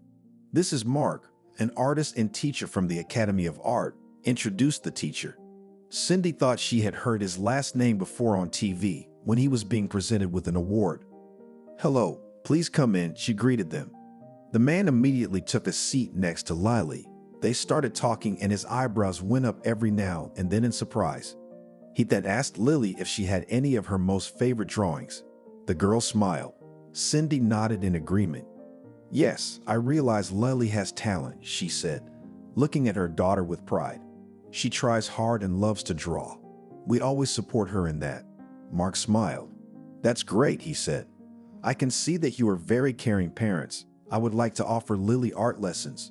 This is Mark, an artist and teacher from the Academy of Art, introduced the teacher. Cindy thought she had heard his last name before on TV when he was being presented with an award. Hello, please come in, she greeted them. The man immediately took a seat next to Lily. They started talking and his eyebrows went up every now and then in surprise. He then asked Lily if she had any of her most favorite drawings. The girl smiled. Cindy nodded in agreement. Yes, I realize Lily has talent, she said, looking at her daughter with pride. She tries hard and loves to draw. We always support her in that. Mark smiled. That's great, he said. I can see that you are very caring parents. I would like to offer Lily art lessons.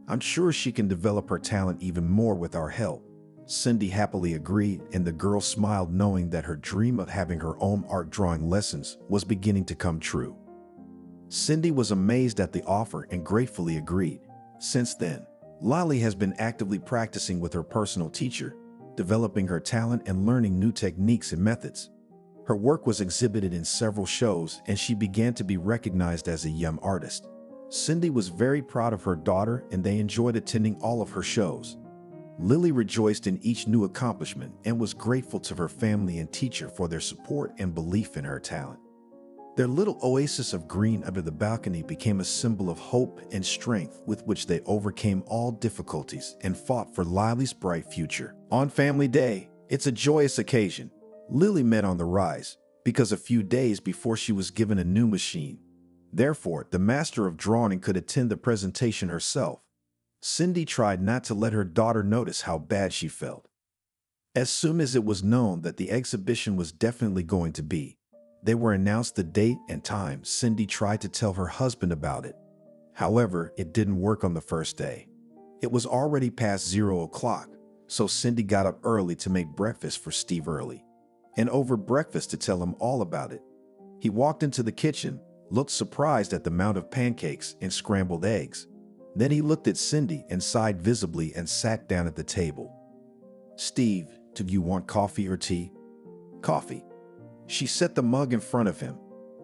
I'm sure she can develop her talent even more with our help. Cindy happily agreed, and the girl smiled knowing that her dream of having her own art drawing lessons was beginning to come true. Cindy was amazed at the offer and gratefully agreed. Since then, Lily has been actively practicing with her personal teacher, developing her talent and learning new techniques and methods. Her work was exhibited in several shows and she began to be recognized as a young artist. Cindy was very proud of her daughter and they enjoyed attending all of her shows. Lily rejoiced in each new accomplishment and was grateful to her family and teacher for their support and belief in her talent. Their little oasis of green under the balcony became a symbol of hope and strength with which they overcame all difficulties and fought for Lily's bright future. On Family Day, it's a joyous occasion. Lily met on the rise because a few days before she was given a new machine. Therefore, the master of drawing could attend the presentation herself. Cindy tried not to let her daughter notice how bad she felt. As soon as it was known that the exhibition was definitely going to be, they were announced the date and time. Cindy tried to tell her husband about it. However, it didn't work on the first day. It was already past 0 o'clock, so Cindy got up early to make breakfast for Steve early, and over breakfast to tell him all about it. He walked into the kitchen, looked surprised at the amount of pancakes and scrambled eggs. Then he looked at Cindy and sighed visibly and sat down at the table. Steve, do you want coffee or tea? Coffee. She set the mug in front of him.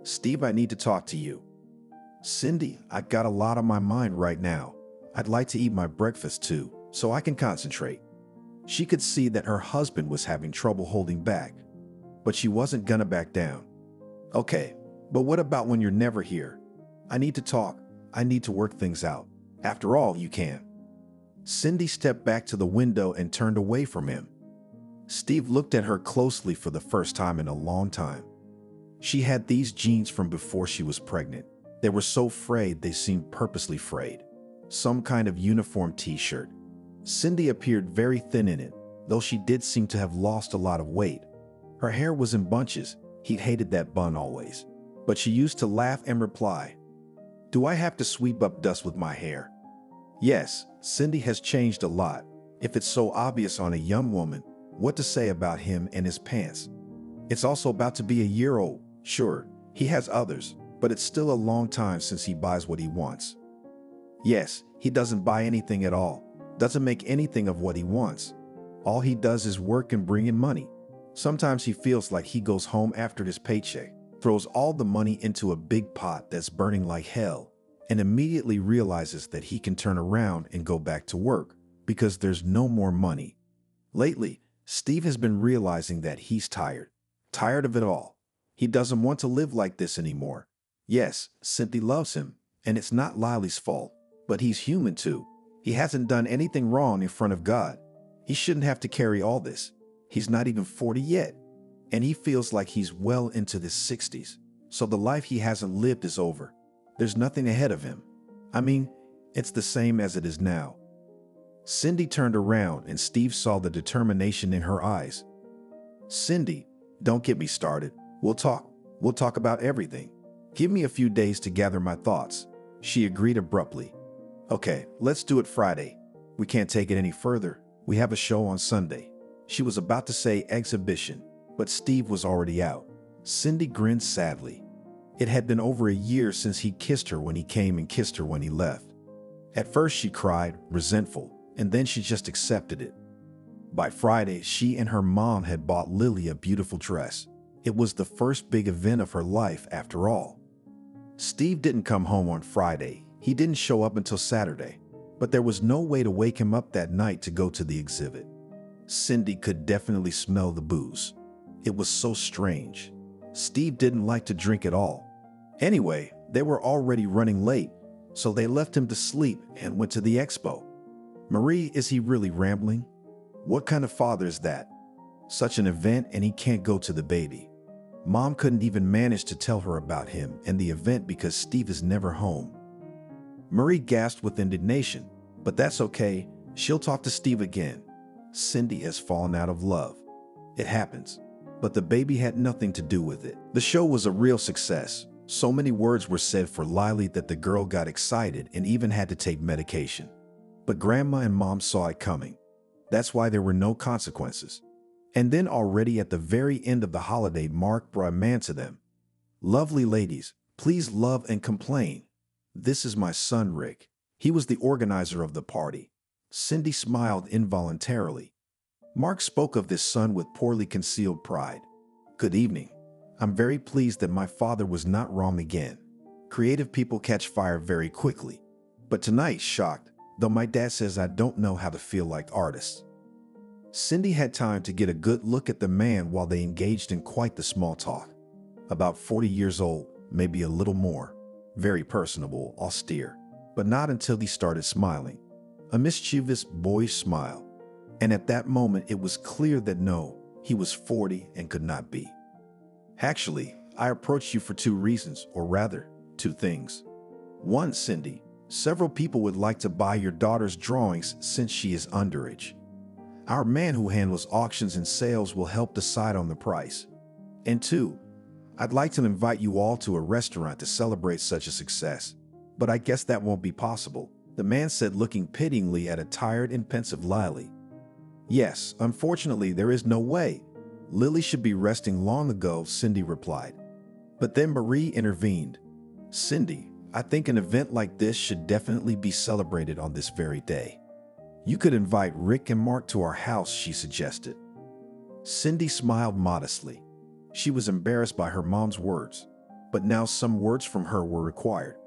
Steve, I need to talk to you. Cindy, I got a lot on my mind right now. I'd like to eat my breakfast too, so I can concentrate. She could see that her husband was having trouble holding back, but she wasn't gonna back down. Okay, but what about when you're never here? I need to talk. I need to work things out. After all, you can. Cindy stepped back to the window and turned away from him. Steve looked at her closely for the first time in a long time. She had these jeans from before she was pregnant. They were so frayed they seemed purposely frayed. Some kind of uniform t-shirt. Cindy appeared very thin in it, though she did seem to have lost a lot of weight. Her hair was in bunches. He hated that bun always. But she used to laugh and reply, "Do I have to sweep up dust with my hair?" Yes, Cindy has changed a lot. If it's so obvious on a young woman, what to say about him and his pants? It's also about to be a year old. Sure, he has others, but it's still a long time since he buys what he wants. Yes, he doesn't buy anything at all, doesn't make anything of what he wants. All he does is work and bring in money. Sometimes he feels like he goes home after his paycheck, throws all the money into a big pot that's burning like hell, and immediately realizes that he can turn around and go back to work because there's no more money. Lately, Steve has been realizing that he's tired of it all. He doesn't want to live like this anymore. Yes, Cynthia loves him, and it's not Lily's fault, but he's human too. He hasn't done anything wrong in front of God. He shouldn't have to carry all this. He's not even 40 yet, and he feels like he's well into his 60s, so the life he hasn't lived is over. There's nothing ahead of him. I mean, it's the same as it is now. Cindy turned around and Steve saw the determination in her eyes. Cindy, don't get me started. We'll talk about everything. Give me a few days to gather my thoughts. She agreed abruptly. Okay, let's do it Friday. We can't take it any further. We have a show on Sunday. She was about to say exhibition, but Steve was already out. Cindy grinned sadly. It had been over a year since he kissed her when he came and kissed her when he left. At first she cried, resentful, and then she just accepted it. By Friday, she and her mom had bought Lily a beautiful dress. It was the first big event of her life after all. Steve didn't come home on Friday. He didn't show up until Saturday, but there was no way to wake him up that night to go to the exhibit. Cindy could definitely smell the booze. It was so strange. Steve didn't like to drink at all. Anyway, they were already running late, so they left him to sleep and went to the expo. Marie, is he really rambling? What kind of father is that? Such an event and he can't go to the baby. Mom couldn't even manage to tell her about him and the event because Steve is never home. Marie gasped with indignation, but that's okay. She'll talk to Steve again. Cindy has fallen out of love. It happens. But the baby had nothing to do with it. The show was a real success. So many words were said for Lily that the girl got excited and even had to take medication. But Grandma and Mom saw it coming. That's why there were no consequences. And then already at the very end of the holiday, Mark brought a man to them. Lovely ladies, please love and complain. This is my son, Rick. He was the organizer of the party. Cindy smiled involuntarily. Mark spoke of this son with poorly concealed pride. Good evening. I'm very pleased that my father was not wrong again. Creative people catch fire very quickly. But tonight, shocked, though my dad says I don't know how to feel like artists. Cindy had time to get a good look at the man while they engaged in quite the small talk. About 40 years old, maybe a little more. Very personable, austere. But not until he started smiling. A mischievous, boyish smile. And at that moment, it was clear that no, he was 40 and could not be. Actually, I approached you for two reasons, or rather, two things. One, Cindy, several people would like to buy your daughter's drawings since she is underage. Our man who handles auctions and sales will help decide on the price. And two, I'd like to invite you all to a restaurant to celebrate such a success. But I guess that won't be possible, the man said, looking pityingly at a tired and pensive Lily. Yes, unfortunately, there is no way. Lily should be resting long ago, Cindy replied. But then Marie intervened. Cindy, I think an event like this should definitely be celebrated on this very day. You could invite Rick and Mark to our house, she suggested. Cindy smiled modestly. She was embarrassed by her mom's words, but now some words from her were required.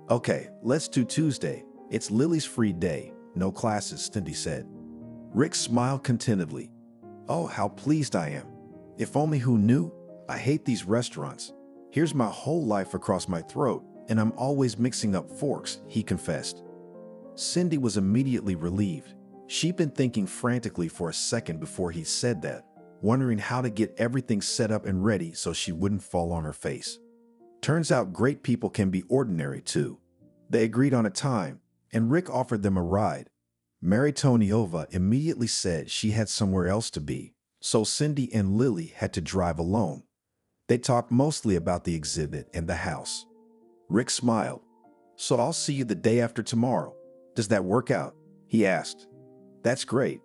Okay, let's do Tuesday. It's Lily's free day. No classes, Cindy said. Rick smiled contentedly. Oh, how pleased I am. If only who knew? I hate these restaurants. Here's my whole life across my throat, and I'm always mixing up forks, he confessed. Cindy was immediately relieved. She'd been thinking frantically for a second before he said that, wondering how to get everything set up and ready so she wouldn't fall on her face. Turns out great people can be ordinary too. They agreed on a time, and Rick offered them a ride. Mary Toniova immediately said she had somewhere else to be, so Cindy and Lily had to drive alone. They talked mostly about the exhibit and the house. Rick smiled. So I'll see you the day after tomorrow. Does that work out? He asked. That's great.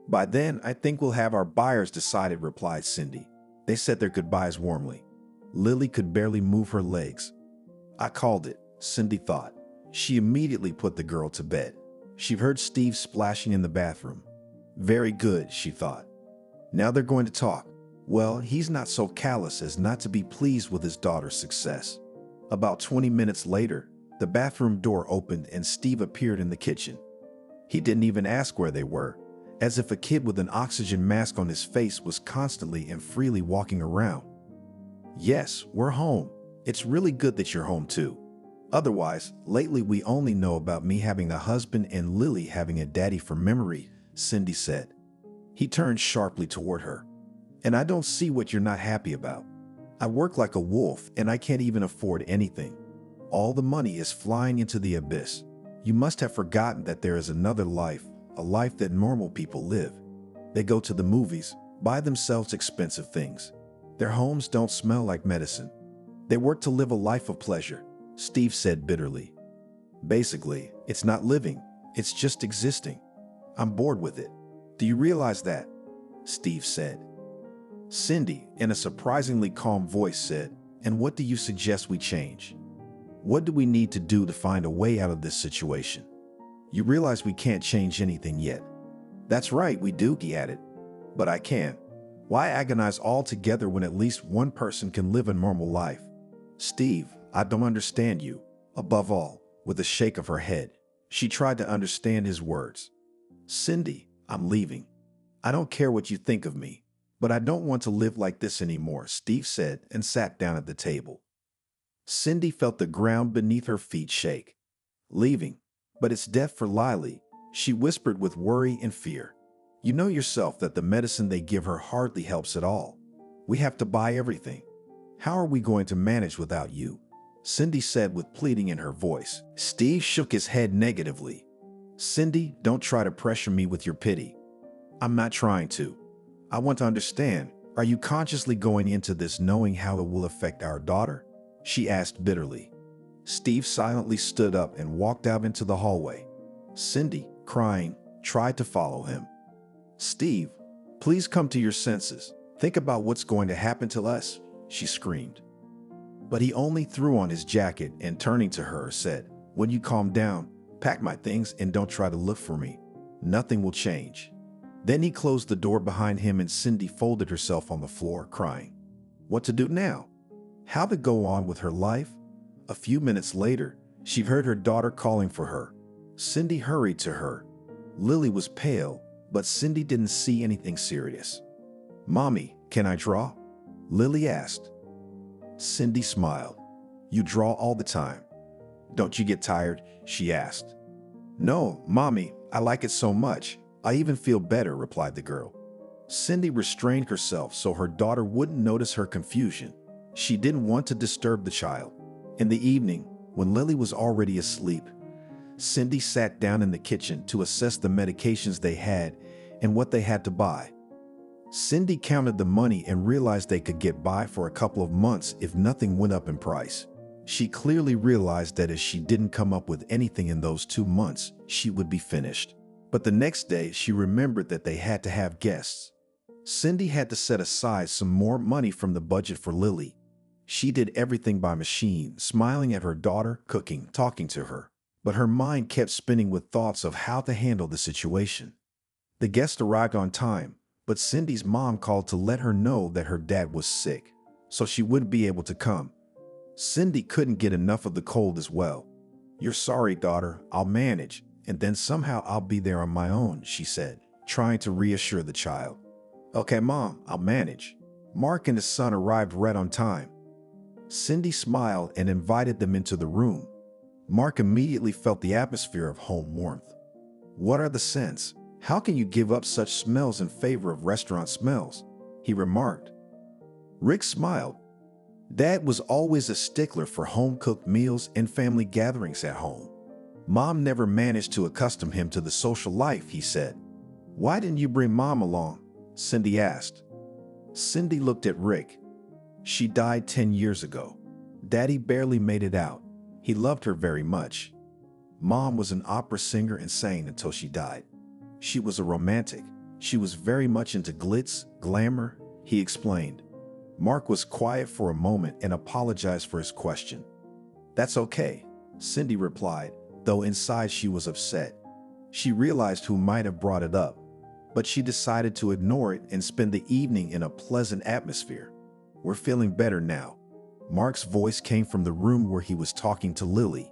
By then, I think we'll have our buyers decided, replied Cindy. They said their goodbyes warmly. Lily could barely move her legs. I called it, Cindy thought. She immediately put the girl to bed. She heard Steve splashing in the bathroom. Very good, she thought. Now they're going to talk. Well, he's not so callous as not to be pleased with his daughter's success. About 20 minutes later, the bathroom door opened and Steve appeared in the kitchen. He didn't even ask where they were, as if a kid with an oxygen mask on his face was constantly and freely walking around. Yes, we're home. It's really good that you're home too. Otherwise, lately we only know about me having a husband and Lily having a daddy from memory, Cindy said. He turned sharply toward her. And I don't see what you're not happy about. I work like a wolf and I can't even afford anything. All the money is flying into the abyss. You must have forgotten that there is another life, a life that normal people live. They go to the movies, buy themselves expensive things. Their homes don't smell like medicine. They work to live a life of pleasure, Steve said bitterly. Basically, it's not living, it's just existing. I'm bored with it. Do you realize that? Steve said. Cindy, in a surprisingly calm voice, said, and what do you suggest we change? What do we need to do to find a way out of this situation? You realize we can't change anything yet. That's right, we do, he added. But I can. Why agonize altogether when at least one person can live a normal life? Steve, I don't understand you. Above all, with a shake of her head, she tried to understand his words. Cindy, I'm leaving. I don't care what you think of me, but I don't want to live like this anymore, Steve said and sat down at the table. Cindy felt the ground beneath her feet shake. Leaving, but it's death for Lily, she whispered with worry and fear. You know yourself that the medicine they give her hardly helps at all. We have to buy everything. How are we going to manage without you? Cindy said with pleading in her voice. Steve shook his head negatively. Cindy, don't try to pressure me with your pity. I'm not trying to. I want to understand, are you consciously going into this knowing how it will affect our daughter? She asked bitterly. Steve silently stood up and walked out into the hallway. Cindy, crying, tried to follow him. Steve, please come to your senses. Think about what's going to happen to us, she screamed. But he only threw on his jacket and turning to her said, when you calm down, pack my things and don't try to look for me. Nothing will change. Then he closed the door behind him and Cindy folded herself on the floor, crying. What to do now? How to go on with her life? A few minutes later, she heard her daughter calling for her. Cindy hurried to her. Lily was pale, but Cindy didn't see anything serious. Mommy, can I draw? Lily asked. Cindy smiled. You draw all the time. Don't you get tired? She asked. No, Mommy, I like it so much. I even feel better, replied the girl. Cindy restrained herself so her daughter wouldn't notice her confusion. She didn't want to disturb the child. In the evening, when Lily was already asleep, Cindy sat down in the kitchen to assess the medications they had and what they had to buy. Cindy counted the money and realized they could get by for a couple of months if nothing went up in price. She clearly realized that if she didn't come up with anything in those 2 months, she would be finished. But the next day, she remembered that they had to have guests. Cindy had to set aside some more money from the budget for Lily. She did everything by machine, smiling at her daughter, cooking, talking to her. But her mind kept spinning with thoughts of how to handle the situation. The guest arrived on time, but Cindy's mom called to let her know that her dad was sick, so she wouldn't be able to come. Cindy couldn't get enough of the cold as well. You're sorry, daughter, I'll manage, and then somehow I'll be there on my own, she said, trying to reassure the child. Okay, Mom, I'll manage. Mark and his son arrived right on time. Cindy smiled and invited them into the room. Mark immediately felt the atmosphere of home warmth. What are the scents? How can you give up such smells in favor of restaurant smells? He remarked. Rick smiled. Dad was always a stickler for home-cooked meals and family gatherings at home. Mom never managed to accustom him to the social life, he said. Why didn't you bring Mom along? Cindy asked. Cindy looked at Rick. She died 10 years ago. Daddy barely made it out. He loved her very much. Mom was an opera singer and sang until she died. She was a romantic. She was very much into glitz, glamour, he explained. Mark was quiet for a moment and apologized for his question. That's okay, Cindy replied, though inside she was upset. She realized who might have brought it up, but she decided to ignore it and spend the evening in a pleasant atmosphere. We're feeling better now. Mark's voice came from the room where he was talking to Lily.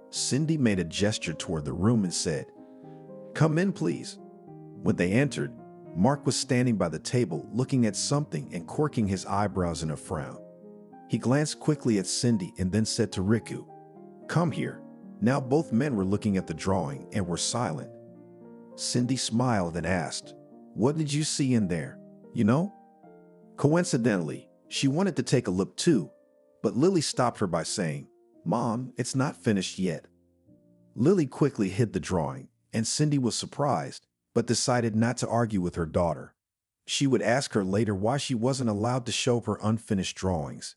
Cindy made a gesture toward the room and said, Come in, please. When they entered, Mark was standing by the table looking at something and quirking his eyebrows in a frown. He glanced quickly at Cindy and then said to Riku, Come here. Now both men were looking at the drawing and were silent. Cindy smiled and asked, What did you see in there? You know? Coincidentally, she wanted to take a look too, but Lily stopped her by saying, Mom, it's not finished yet. Lily quickly hid the drawing, and Cindy was surprised, but decided not to argue with her daughter. She would ask her later why she wasn't allowed to show her unfinished drawings.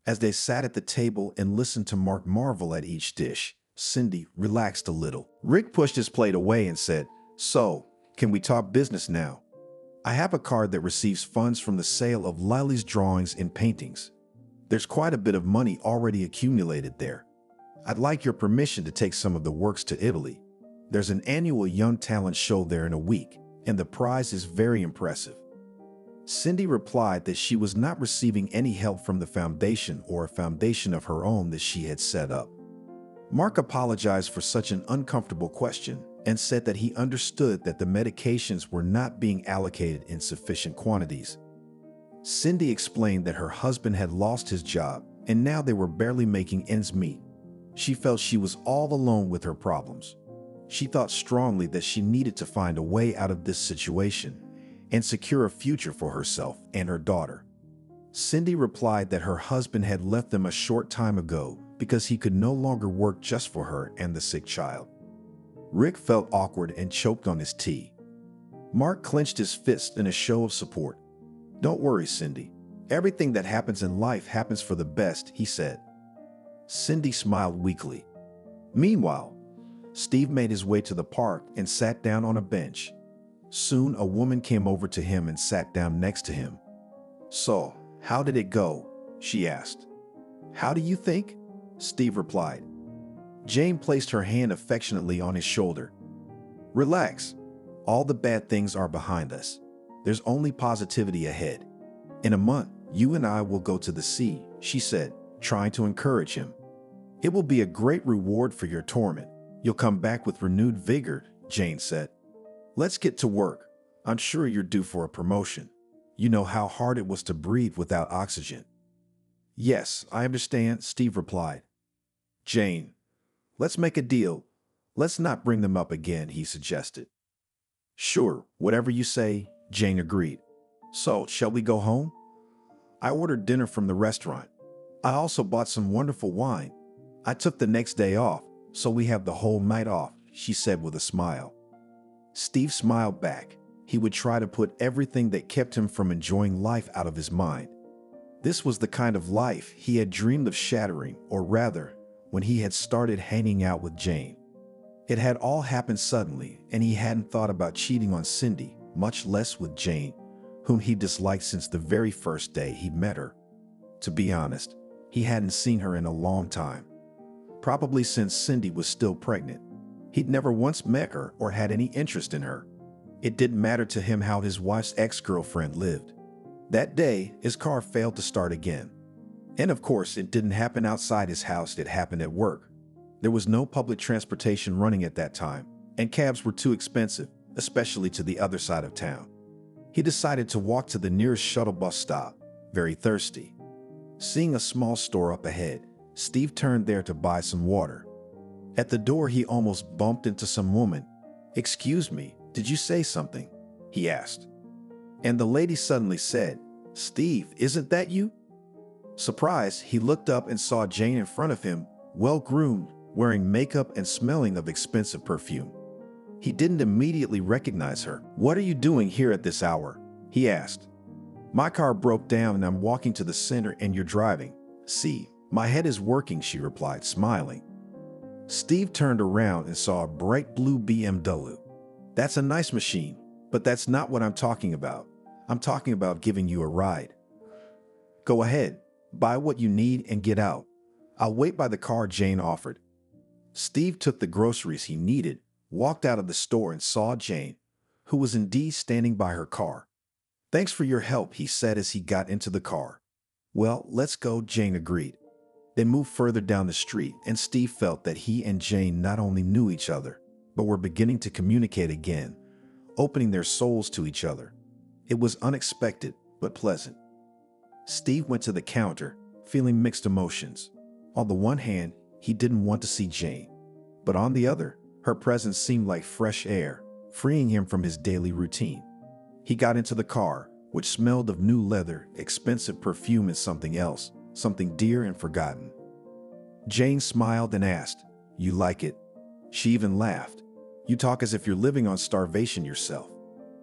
As they sat at the table and listened to Mark marvel at each dish, Cindy relaxed a little. Rick pushed his plate away and said, So, can we talk business now? I have a card that receives funds from the sale of Lily's drawings and paintings. There's quite a bit of money already accumulated there. I'd like your permission to take some of the works to Italy. There's an annual young talent show there in a week, and the prize is very impressive. Cindy replied that she was not receiving any help from the foundation or a foundation of her own that she had set up. Mark apologized for such an uncomfortable question and said that he understood that the medications were not being allocated in sufficient quantities. Cindy explained that her husband had lost his job and now they were barely making ends meet. She felt she was all alone with her problems. She thought strongly that she needed to find a way out of this situation and secure a future for herself and her daughter. Cindy replied that her husband had left them a short time ago because he could no longer work just for her and the sick child. Rick felt awkward and choked on his tea. Mark clenched his fist in a show of support. "Don't worry, Cindy. Everything that happens in life happens for the best," he said. Cindy smiled weakly. Meanwhile, Steve made his way to the park and sat down on a bench. Soon, a woman came over to him and sat down next to him. "So, how did it go?" she asked. "How do you think?" Steve replied. Jane placed her hand affectionately on his shoulder. "Relax. All the bad things are behind us. There's only positivity ahead. In a month, you and I will go to the sea," she said, trying to encourage him. "It will be a great reward for your torment. You'll come back with renewed vigor," Jane said. "Let's get to work. I'm sure you're due for a promotion. You know how hard it was to breathe without oxygen." "Yes, I understand," Steve replied. "Jane, let's make a deal. Let's not bring them up again," he suggested. "Sure, whatever you say," Jane agreed. "So, shall we go home?" "I ordered dinner from the restaurant. I also bought some wonderful wine. I took the next day off, so we have the whole night off," she said with a smile. Steve smiled back. He would try to put everything that kept him from enjoying life out of his mind. This was the kind of life he had dreamed of shattering, or rather, when he had started hanging out with Jane. It had all happened suddenly, and he hadn't thought about cheating on Cindy, much less with Jane, whom he disliked since the very first day he met her. To be honest, he hadn't seen her in a long time, probably since Cindy was still pregnant. He'd never once met her or had any interest in her. It didn't matter to him how his wife's ex-girlfriend lived. That day, his car failed to start again. And of course, it didn't happen outside his house, it happened at work. There was no public transportation running at that time, and cabs were too expensive, especially to the other side of town. He decided to walk to the nearest shuttle bus stop, very thirsty. Seeing a small store up ahead, Steve turned there to buy some water. At the door, he almost bumped into some woman. "Excuse me, did you say something?" he asked. And the lady suddenly said, "Steve, isn't that you?" Surprised, he looked up and saw Jane in front of him, well-groomed, wearing makeup and smelling of expensive perfume. He didn't immediately recognize her. "What are you doing here at this hour?" he asked. "My car broke down and I'm walking to the center and you're driving." "See, my head is working," she replied, smiling. Steve turned around and saw a bright blue BMW. "That's a nice machine, but that's not what I'm talking about. I'm talking about giving you a ride." "Go ahead, buy what you need and get out. I'll wait by the car," Jane offered. Steve took the groceries he needed, walked out of the store and saw Jane, who was indeed standing by her car. "Thanks for your help," he said as he got into the car. "Well, let's go," Jane agreed. They moved further down the street, and Steve felt that he and Jane not only knew each other, but were beginning to communicate again, opening their souls to each other. It was unexpected, but pleasant. Steve went to the counter, feeling mixed emotions. On the one hand, he didn't want to see Jane, but on the other, her presence seemed like fresh air, freeing him from his daily routine. He got into the car, which smelled of new leather, expensive perfume, and something else, something dear and forgotten. Jane smiled and asked, "You like it?" She even laughed. "You talk as if you're living on starvation yourself.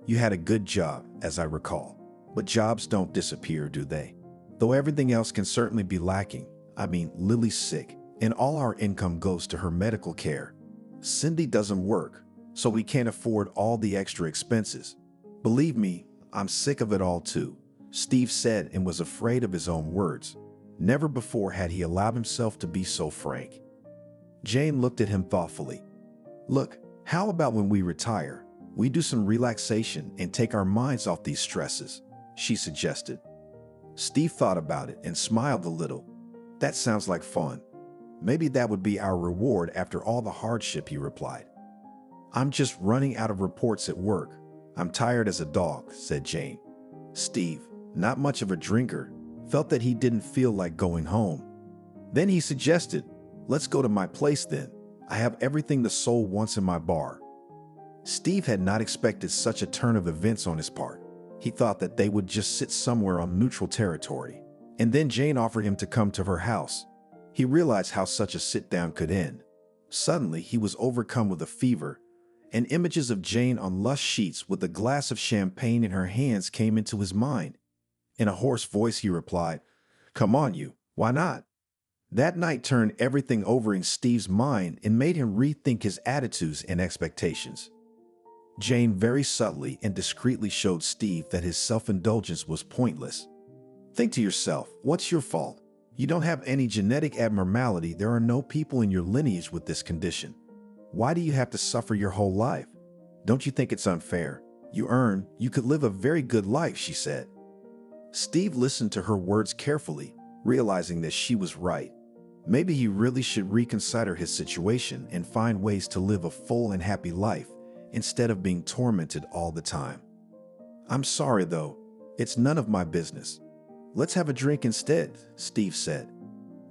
You had a good job, as I recall. But jobs don't disappear, do they? Though everything else can certainly be lacking. I mean, Lily's sick, and all our income goes to her medical care. Cindy doesn't work, so we can't afford all the extra expenses. Believe me, I'm sick of it all too," Steve said, and was afraid of his own words. Never before had he allowed himself to be so frank. Jane looked at him thoughtfully. "Look, how about when we retire, we do some relaxation and take our minds off these stresses?" she suggested. Steve thought about it and smiled a little. That sounds like fun. Maybe that would be our reward after all the hardship, he replied. I'm just running out of reports at work. I'm tired as a dog, said Jane. Steve, not much of a drinker, felt that he didn't feel like going home. Then he suggested, let's go to my place then. I have everything the soul wants in my bar. Steve had not expected such a turn of events on his part. He thought that they would just sit somewhere on neutral territory. And then Jane offered him to come to her house. He realized how such a sit-down could end. Suddenly, he was overcome with a fever, and images of Jane on lush sheets with a glass of champagne in her hands came into his mind. In a hoarse voice, he replied, "Come on, you. Why not?" That night turned everything over in Steve's mind and made him rethink his attitudes and expectations. Jane very subtly and discreetly showed Steve that his self-indulgence was pointless. Think to yourself, what's your fault? You don't have any genetic abnormality. There are no people in your lineage with this condition. Why do you have to suffer your whole life? Don't you think it's unfair? You could live a very good life, she said. Steve listened to her words carefully, realizing that she was right. Maybe he really should reconsider his situation and find ways to live a full and happy life instead of being tormented all the time. I'm sorry, though. It's none of my business. Let's have a drink instead, Steve said.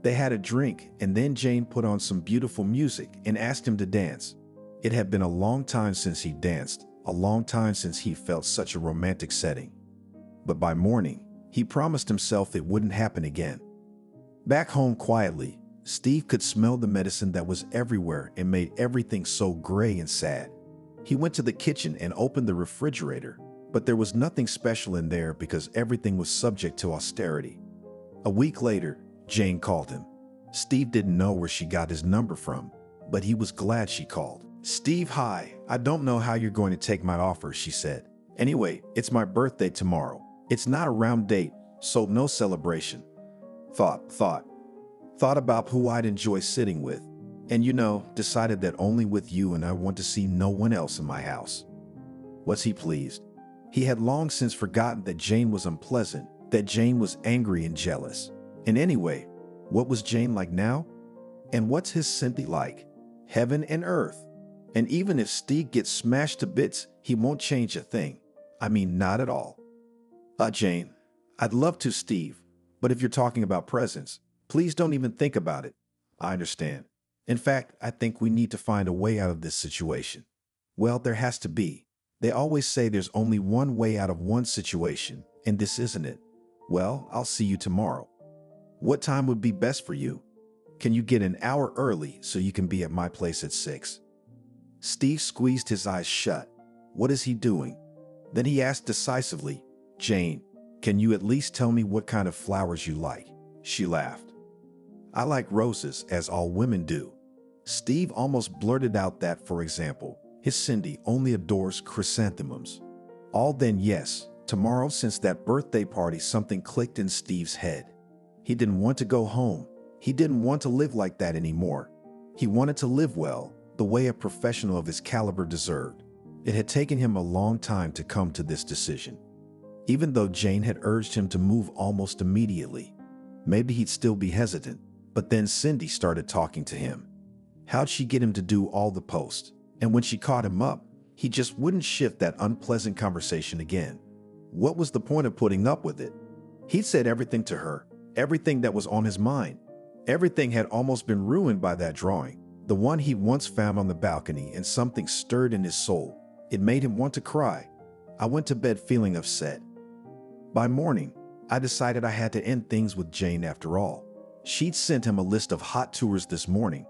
They had a drink, and then Jane put on some beautiful music and asked him to dance. It had been a long time since he danced, a long time since he felt such a romantic setting. But by morning, he promised himself it wouldn't happen again. Back home quietly, Steve could smell the medicine that was everywhere and made everything so gray and sad. He went to the kitchen and opened the refrigerator, but there was nothing special in there because everything was subject to austerity. A week later, Jane called him. Steve didn't know where she got his number from, but he was glad she called. "Steve, hi. I don't know how you're going to take my offer," she said. "Anyway, it's my birthday tomorrow. It's not a round date, so no celebration. Thought about who I'd enjoy sitting with, and decided that only with you, and I want to see no one else in my house." Was he pleased? He had long since forgotten that Jane was unpleasant, that Jane was angry and jealous. And anyway, what was Jane like now? And what's his Cynthia like? Heaven and earth. And even if Steve gets smashed to bits, he won't change a thing. I mean, not at all. Jane, I'd love to, Steve, but if you're talking about presents, please don't even think about it. I understand. In fact, I think we need to find a way out of this situation. Well, there has to be. They always say there's only one way out of one situation, and this isn't it. Well, I'll see you tomorrow. What time would be best for you? Can you get an hour early so you can be at my place at 6? Steve squeezed his eyes shut. What is he doing? Then he asked decisively, "Jane, can you at least tell me what kind of flowers you like?" She laughed. "I like roses, as all women do." Steve almost blurted out that, for example, his Cindy only adores chrysanthemums. All then, yes, tomorrow, since that birthday party, something clicked in Steve's head. He didn't want to go home. He didn't want to live like that anymore. He wanted to live well, the way a professional of his caliber deserved. It had taken him a long time to come to this decision. Even though Jane had urged him to move almost immediately, maybe he'd still be hesitant. But then Cindy started talking to him. How'd she get him to do all the posts? And when she caught him up, he just wouldn't shift that unpleasant conversation again. What was the point of putting up with it? He'd said everything to her, everything that was on his mind. Everything had almost been ruined by that drawing, the one he once found on the balcony, and something stirred in his soul. It made him want to cry. I went to bed feeling upset. By morning, I decided I had to end things with Jane after all. She'd sent him a list of hot tours this morning.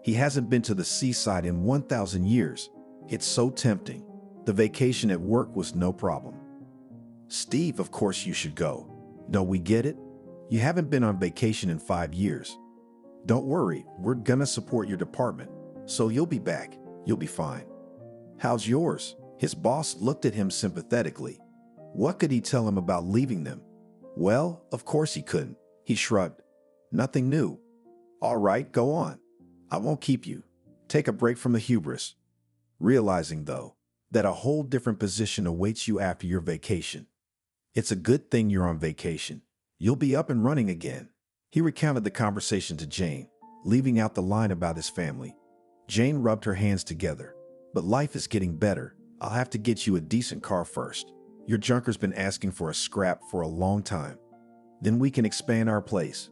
He hasn't been to the seaside in 1,000 years. It's so tempting. The vacation at work was no problem. "Steve, of course you should go. Don't we get it? You haven't been on vacation in 5 years. Don't worry, we're gonna support your department, so you'll be back. You'll be fine." "How's yours?" His boss looked at him sympathetically. What could he tell him about leaving them? Well, of course he couldn't. He shrugged. "Nothing new." "All right, go on. I won't keep you. Take a break from the hubris." Realizing, though, that a whole different position awaits you after your vacation. It's a good thing you're on vacation. You'll be up and running again. He recounted the conversation to Jane, leaving out the line about his family. Jane rubbed her hands together. But life is getting better. I'll have to get you a decent car first. Your junker's been asking for a scrap for a long time. Then we can expand our place.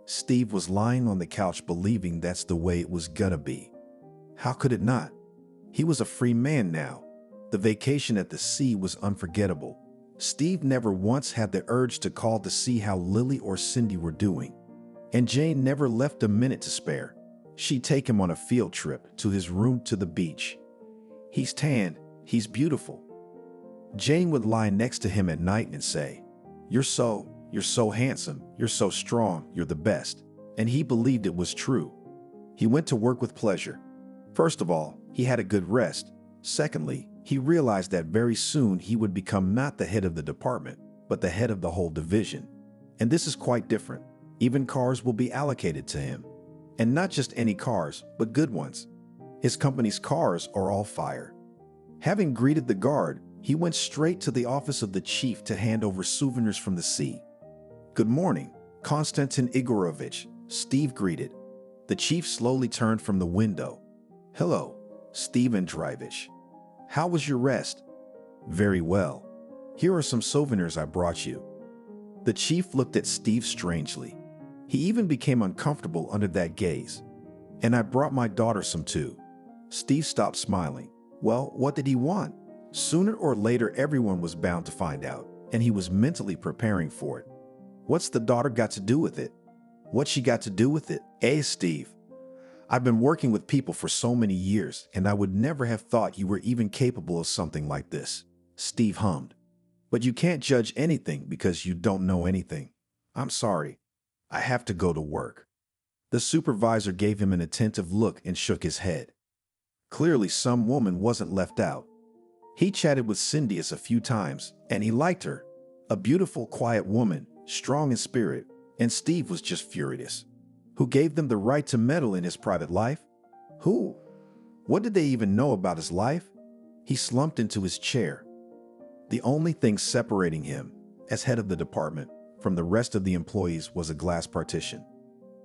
Steve was lying on the couch believing that's the way it was gonna be. How could it not? He was a free man now. The vacation at the sea was unforgettable. Steve never once had the urge to call to see how Lily or Cindy were doing. And Jane never left a minute to spare. She'd take him on a field trip to his room to the beach. He's tan, he's beautiful. Jane would lie next to him at night and say, You're so handsome, you're so strong, you're the best. And he believed it was true. He went to work with pleasure. First of all, he had a good rest. Secondly, he realized that very soon he would become not the head of the department, but the head of the whole division. And this is quite different. Even cars will be allocated to him. And not just any cars, but good ones. His company's cars are all fire. Having greeted the guard, he went straight to the office of the chief to hand over souvenirs from the sea. Good morning, Konstantin Igorovich, Steve greeted. The chief slowly turned from the window. Hello, Steve Andreevich. How was your rest? Very well. Here are some souvenirs I brought you. The chief looked at Steve strangely. He even became uncomfortable under that gaze. And I brought my daughter some too. Steve stopped smiling. Well, what did he want? Sooner or later, everyone was bound to find out, and he was mentally preparing for it. What's the daughter got to do with it? What's she got to do with it? Steve, I've been working with people for so many years, and I would never have thought you were even capable of something like this. Steve hummed. But you can't judge anything because you don't know anything. I'm sorry. I have to go to work. The supervisor gave him an attentive look and shook his head. Clearly, some woman wasn't left out. He chatted with Cindy a few times, and he liked her. A beautiful, quiet woman, strong in spirit, and Steve was just furious. Who gave them the right to meddle in his private life? Who? What did they even know about his life? He slumped into his chair. The only thing separating him, as head of the department, from the rest of the employees was a glass partition.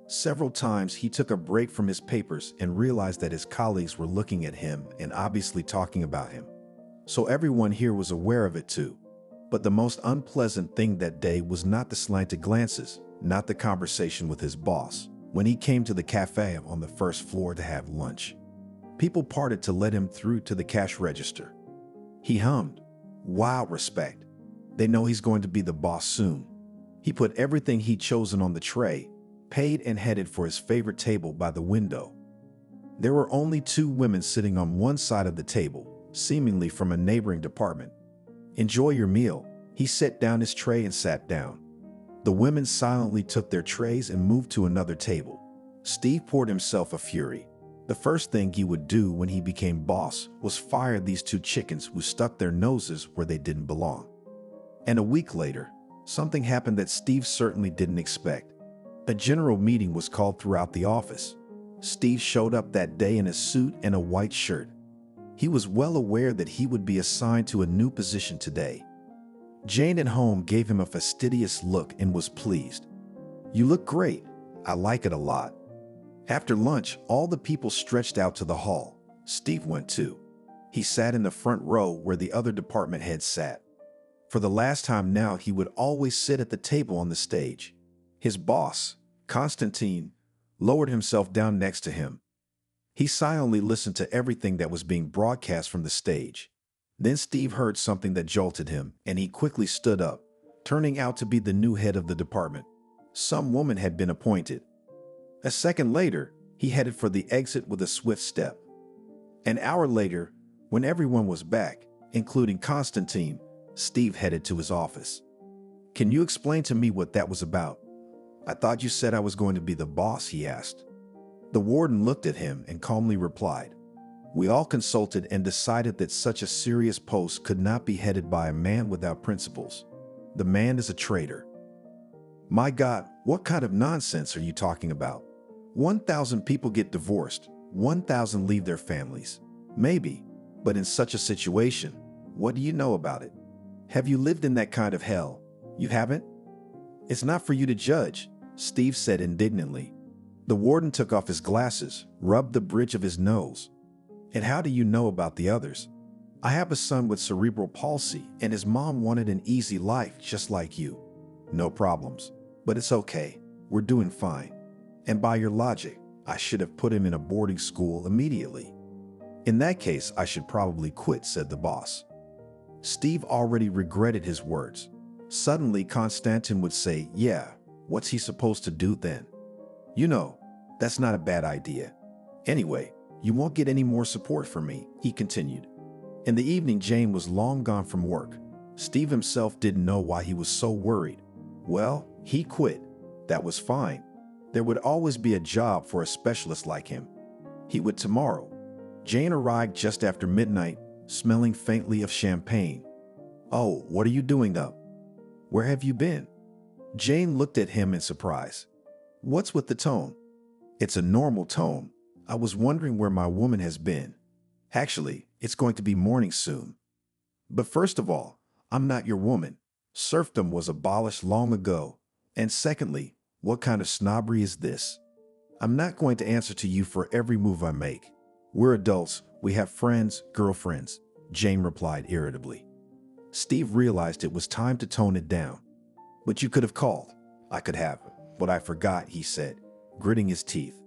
Several times he took a break from his papers and realized that his colleagues were looking at him and obviously talking about him. So everyone here was aware of it too. But the most unpleasant thing that day was not the slanted glances, not the conversation with his boss, when he came to the cafe on the first floor to have lunch. People parted to let him through to the cash register. He hummed, "Wow, respect. They know he's going to be the boss soon." He put everything he'd chosen on the tray, paid and headed for his favorite table by the window. There were only two women sitting on one side of the table, seemingly from a neighboring department. "Enjoy your meal." He set down his tray and sat down. The women silently took their trays and moved to another table. Steve poured himself a fury. The first thing he would do when he became boss was fire these two chickens who stuck their noses where they didn't belong. And a week later, something happened that Steve certainly didn't expect. A general meeting was called throughout the office. Steve showed up that day in a suit and a white shirt. He was well aware that he would be assigned to a new position today. Jane at home gave him a fastidious look and was pleased. "You look great. I like it a lot." After lunch, all the people stretched out to the hall. Steve went too. He sat in the front row where the other department heads sat. For the last time now, he would always sit at the table on the stage. His boss, Konstantin, lowered himself down next to him. He silently listened to everything that was being broadcast from the stage. Then Steve heard something that jolted him, and he quickly stood up, turning out to be the new head of the department. Some woman had been appointed. A second later, he headed for the exit with a swift step. An hour later, when everyone was back, including Konstantin, Steve headed to his office. "Can you explain to me what that was about?" "I thought you said I was going to be the boss," he asked. The warden looked at him and calmly replied, "We all consulted and decided that such a serious post could not be headed by a man without principles. The man is a traitor." "My God, what kind of nonsense are you talking about? 1,000 people get divorced, 1,000 leave their families. Maybe, but in such a situation, what do you know about it? Have you lived in that kind of hell? You haven't? It's not for you to judge, Steve said indignantly. The warden took off his glasses, rubbed the bridge of his nose. And how do you know about the others? I have a son with cerebral palsy, and his mom wanted an easy life just like you. No problems. But it's okay. We're doing fine. And by your logic, I should have put him in a boarding school immediately. In that case, I should probably quit, said the boss. Steve already regretted his words. Suddenly, Konstantin would say, yeah, what's he supposed to do then? You know, that's not a bad idea. Anyway, you won't get any more support from me, he continued. In the evening, Jane was long gone from work. Steve himself didn't know why he was so worried. Well, he quit. That was fine. There would always be a job for a specialist like him. He would tomorrow. Jane arrived just after midnight, smelling faintly of champagne. Oh, what are you doing up? Where have you been? Jane looked at him in surprise. What's with the tone? It's a normal tone. I was wondering where my woman has been. Actually, it's going to be morning soon. But first of all, I'm not your woman. Serfdom was abolished long ago. And secondly, what kind of snobbery is this? I'm not going to answer to you for every move I make. We're adults. We have friends, girlfriends, Jane replied irritably. Steve realized it was time to tone it down. But you could have called. I could have. But I forgot, he said, gritting his teeth.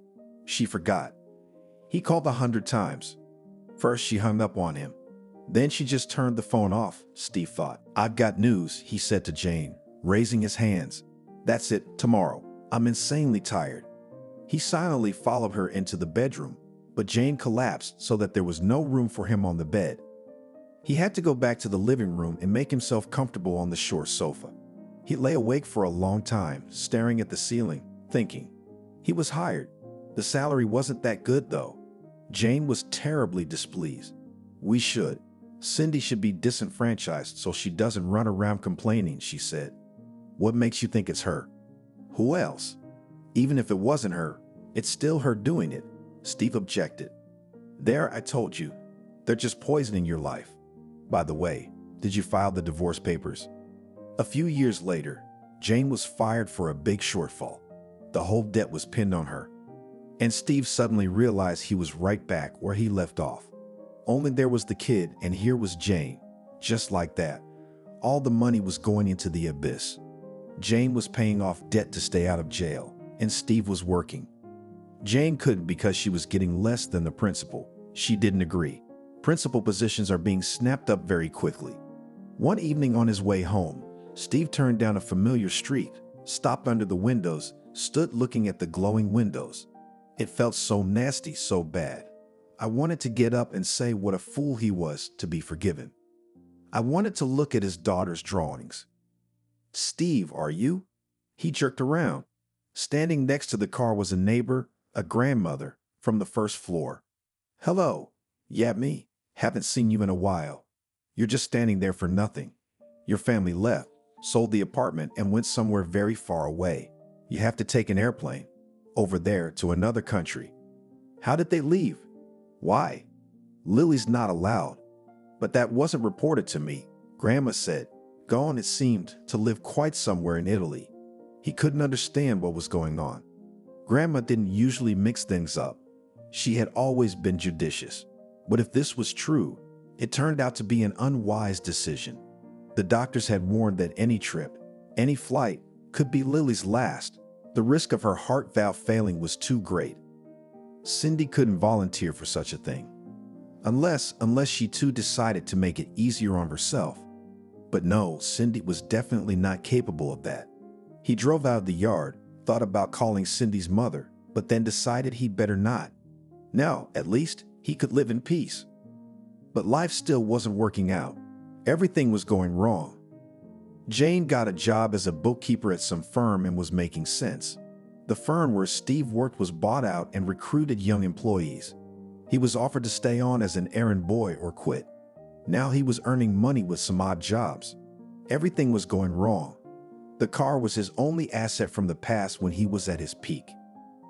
She forgot. He called 100 times. First, she hung up on him. Then she just turned the phone off, Steve thought. I've got news, he said to Jane, raising his hands. That's it, tomorrow. I'm insanely tired. He silently followed her into the bedroom, but Jane collapsed so that there was no room for him on the bed. He had to go back to the living room and make himself comfortable on the short sofa. He lay awake for a long time, staring at the ceiling, thinking. He was hired. The salary wasn't that good, though. Jane was terribly displeased. Cindy should be disenfranchised so she doesn't run around complaining, she said. What makes you think it's her? Who else? Even if it wasn't her, it's still her doing it, Steve objected. There, I told you. They're just poisoning your life. By the way, did you file the divorce papers? A few years later, Jane was fired for a big shortfall. The whole debt was pinned on her. And Steve suddenly realized he was right back where he left off. Only there was the kid, and here was Jane. Just like that. All the money was going into the abyss. Jane was paying off debt to stay out of jail, and Steve was working. Jane couldn't because she was getting less than the principal. She didn't agree. Principal positions are being snapped up very quickly. One evening on his way home, Steve turned down a familiar street, stopped under the windows, stood looking at the glowing windows. It felt so nasty, so bad. I wanted to get up and say what a fool he was to be forgiven. I wanted to look at his daughter's drawings. Steve, are you? He jerked around. Standing next to the car was a neighbor, a grandmother, from the first floor. Hello. Yeah, me. Haven't seen you in a while. You're just standing there for nothing. Your family left, sold the apartment, and went somewhere very far away. You have to take an airplane. Over there to another country. How did they leave? Why? Lily's not allowed. But that wasn't reported to me, Grandma said. Gone, it seemed, to live quite somewhere in Italy. He couldn't understand what was going on. Grandma didn't usually mix things up. She had always been judicious. But if this was true, it turned out to be an unwise decision. The doctors had warned that any trip, any flight, could be Lily's last. The risk of her heart valve failing was too great. Cindy couldn't volunteer for such a thing. Unless she too decided to make it easier on herself. But no, Cindy was definitely not capable of that. He drove out of the yard, thought about calling Cindy's mother, but then decided he'd better not. Now, at least, he could live in peace. But life still wasn't working out. Everything was going wrong. Jane got a job as a bookkeeper at some firm and was making sense. The firm where Steve worked was bought out and recruited young employees. He was offered to stay on as an errand boy or quit. Now he was earning money with some odd jobs. Everything was going wrong. The car was his only asset from the past when he was at his peak.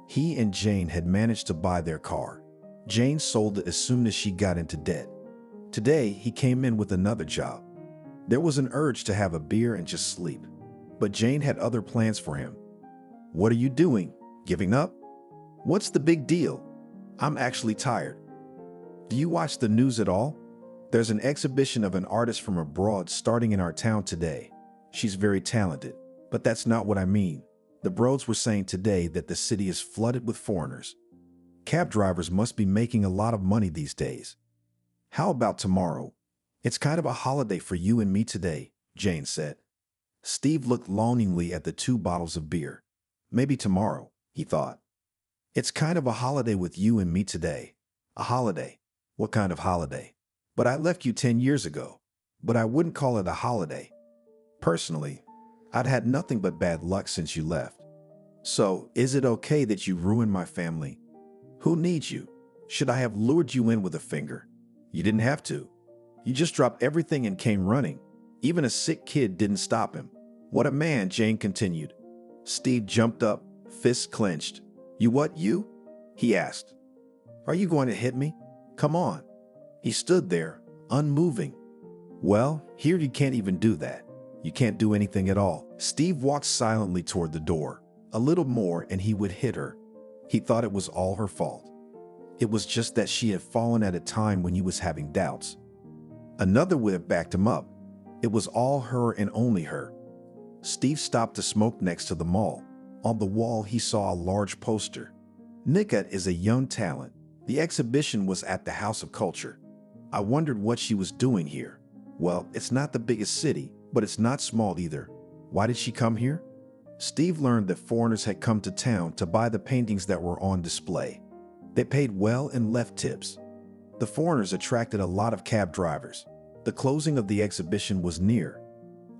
He and Jane had managed to buy their car. Jane sold it as soon as she got into debt. Today, he came in with another job. There was an urge to have a beer and just sleep. But Jane had other plans for him. "What are you doing? Giving up? What's the big deal? I'm actually tired. Do you watch the news at all? There's an exhibition of an artist from abroad starting in our town today. She's very talented, but that's not what I mean. The Broads were saying today that the city is flooded with foreigners. Cab drivers must be making a lot of money these days. How about tomorrow? It's kind of a holiday for you and me today," Jane said. Steve looked longingly at the 2 bottles of beer. Maybe tomorrow, he thought. It's kind of a holiday with you and me today. A holiday? What kind of holiday? But I left you 10 years ago. But I wouldn't call it a holiday. Personally, I'd had nothing but bad luck since you left. So, is it okay that you ruined my family? Who needs you? Should I have lured you in with a finger? You didn't have to. You just dropped everything and came running. Even a sick kid didn't stop him. What a man, Jane continued. Steve jumped up, fists clenched. You what, you? He asked. Are you going to hit me? Come on. He stood there, unmoving. Well, here you can't even do that. You can't do anything at all. Steve walked silently toward the door. A little more and he would hit her. He thought it was all her fault. It was just that she had fallen at a time when he was having doubts. Another would have backed him up. It was all her and only her. Steve stopped to smoke next to the mall. On the wall, he saw a large poster. Nika is a young talent. The exhibition was at the House of Culture. I wondered what she was doing here. Well, it's not the biggest city, but it's not small either. Why did she come here? Steve learned that foreigners had come to town to buy the paintings that were on display. They paid well and left tips. The foreigners attracted a lot of cab drivers. The closing of the exhibition was near.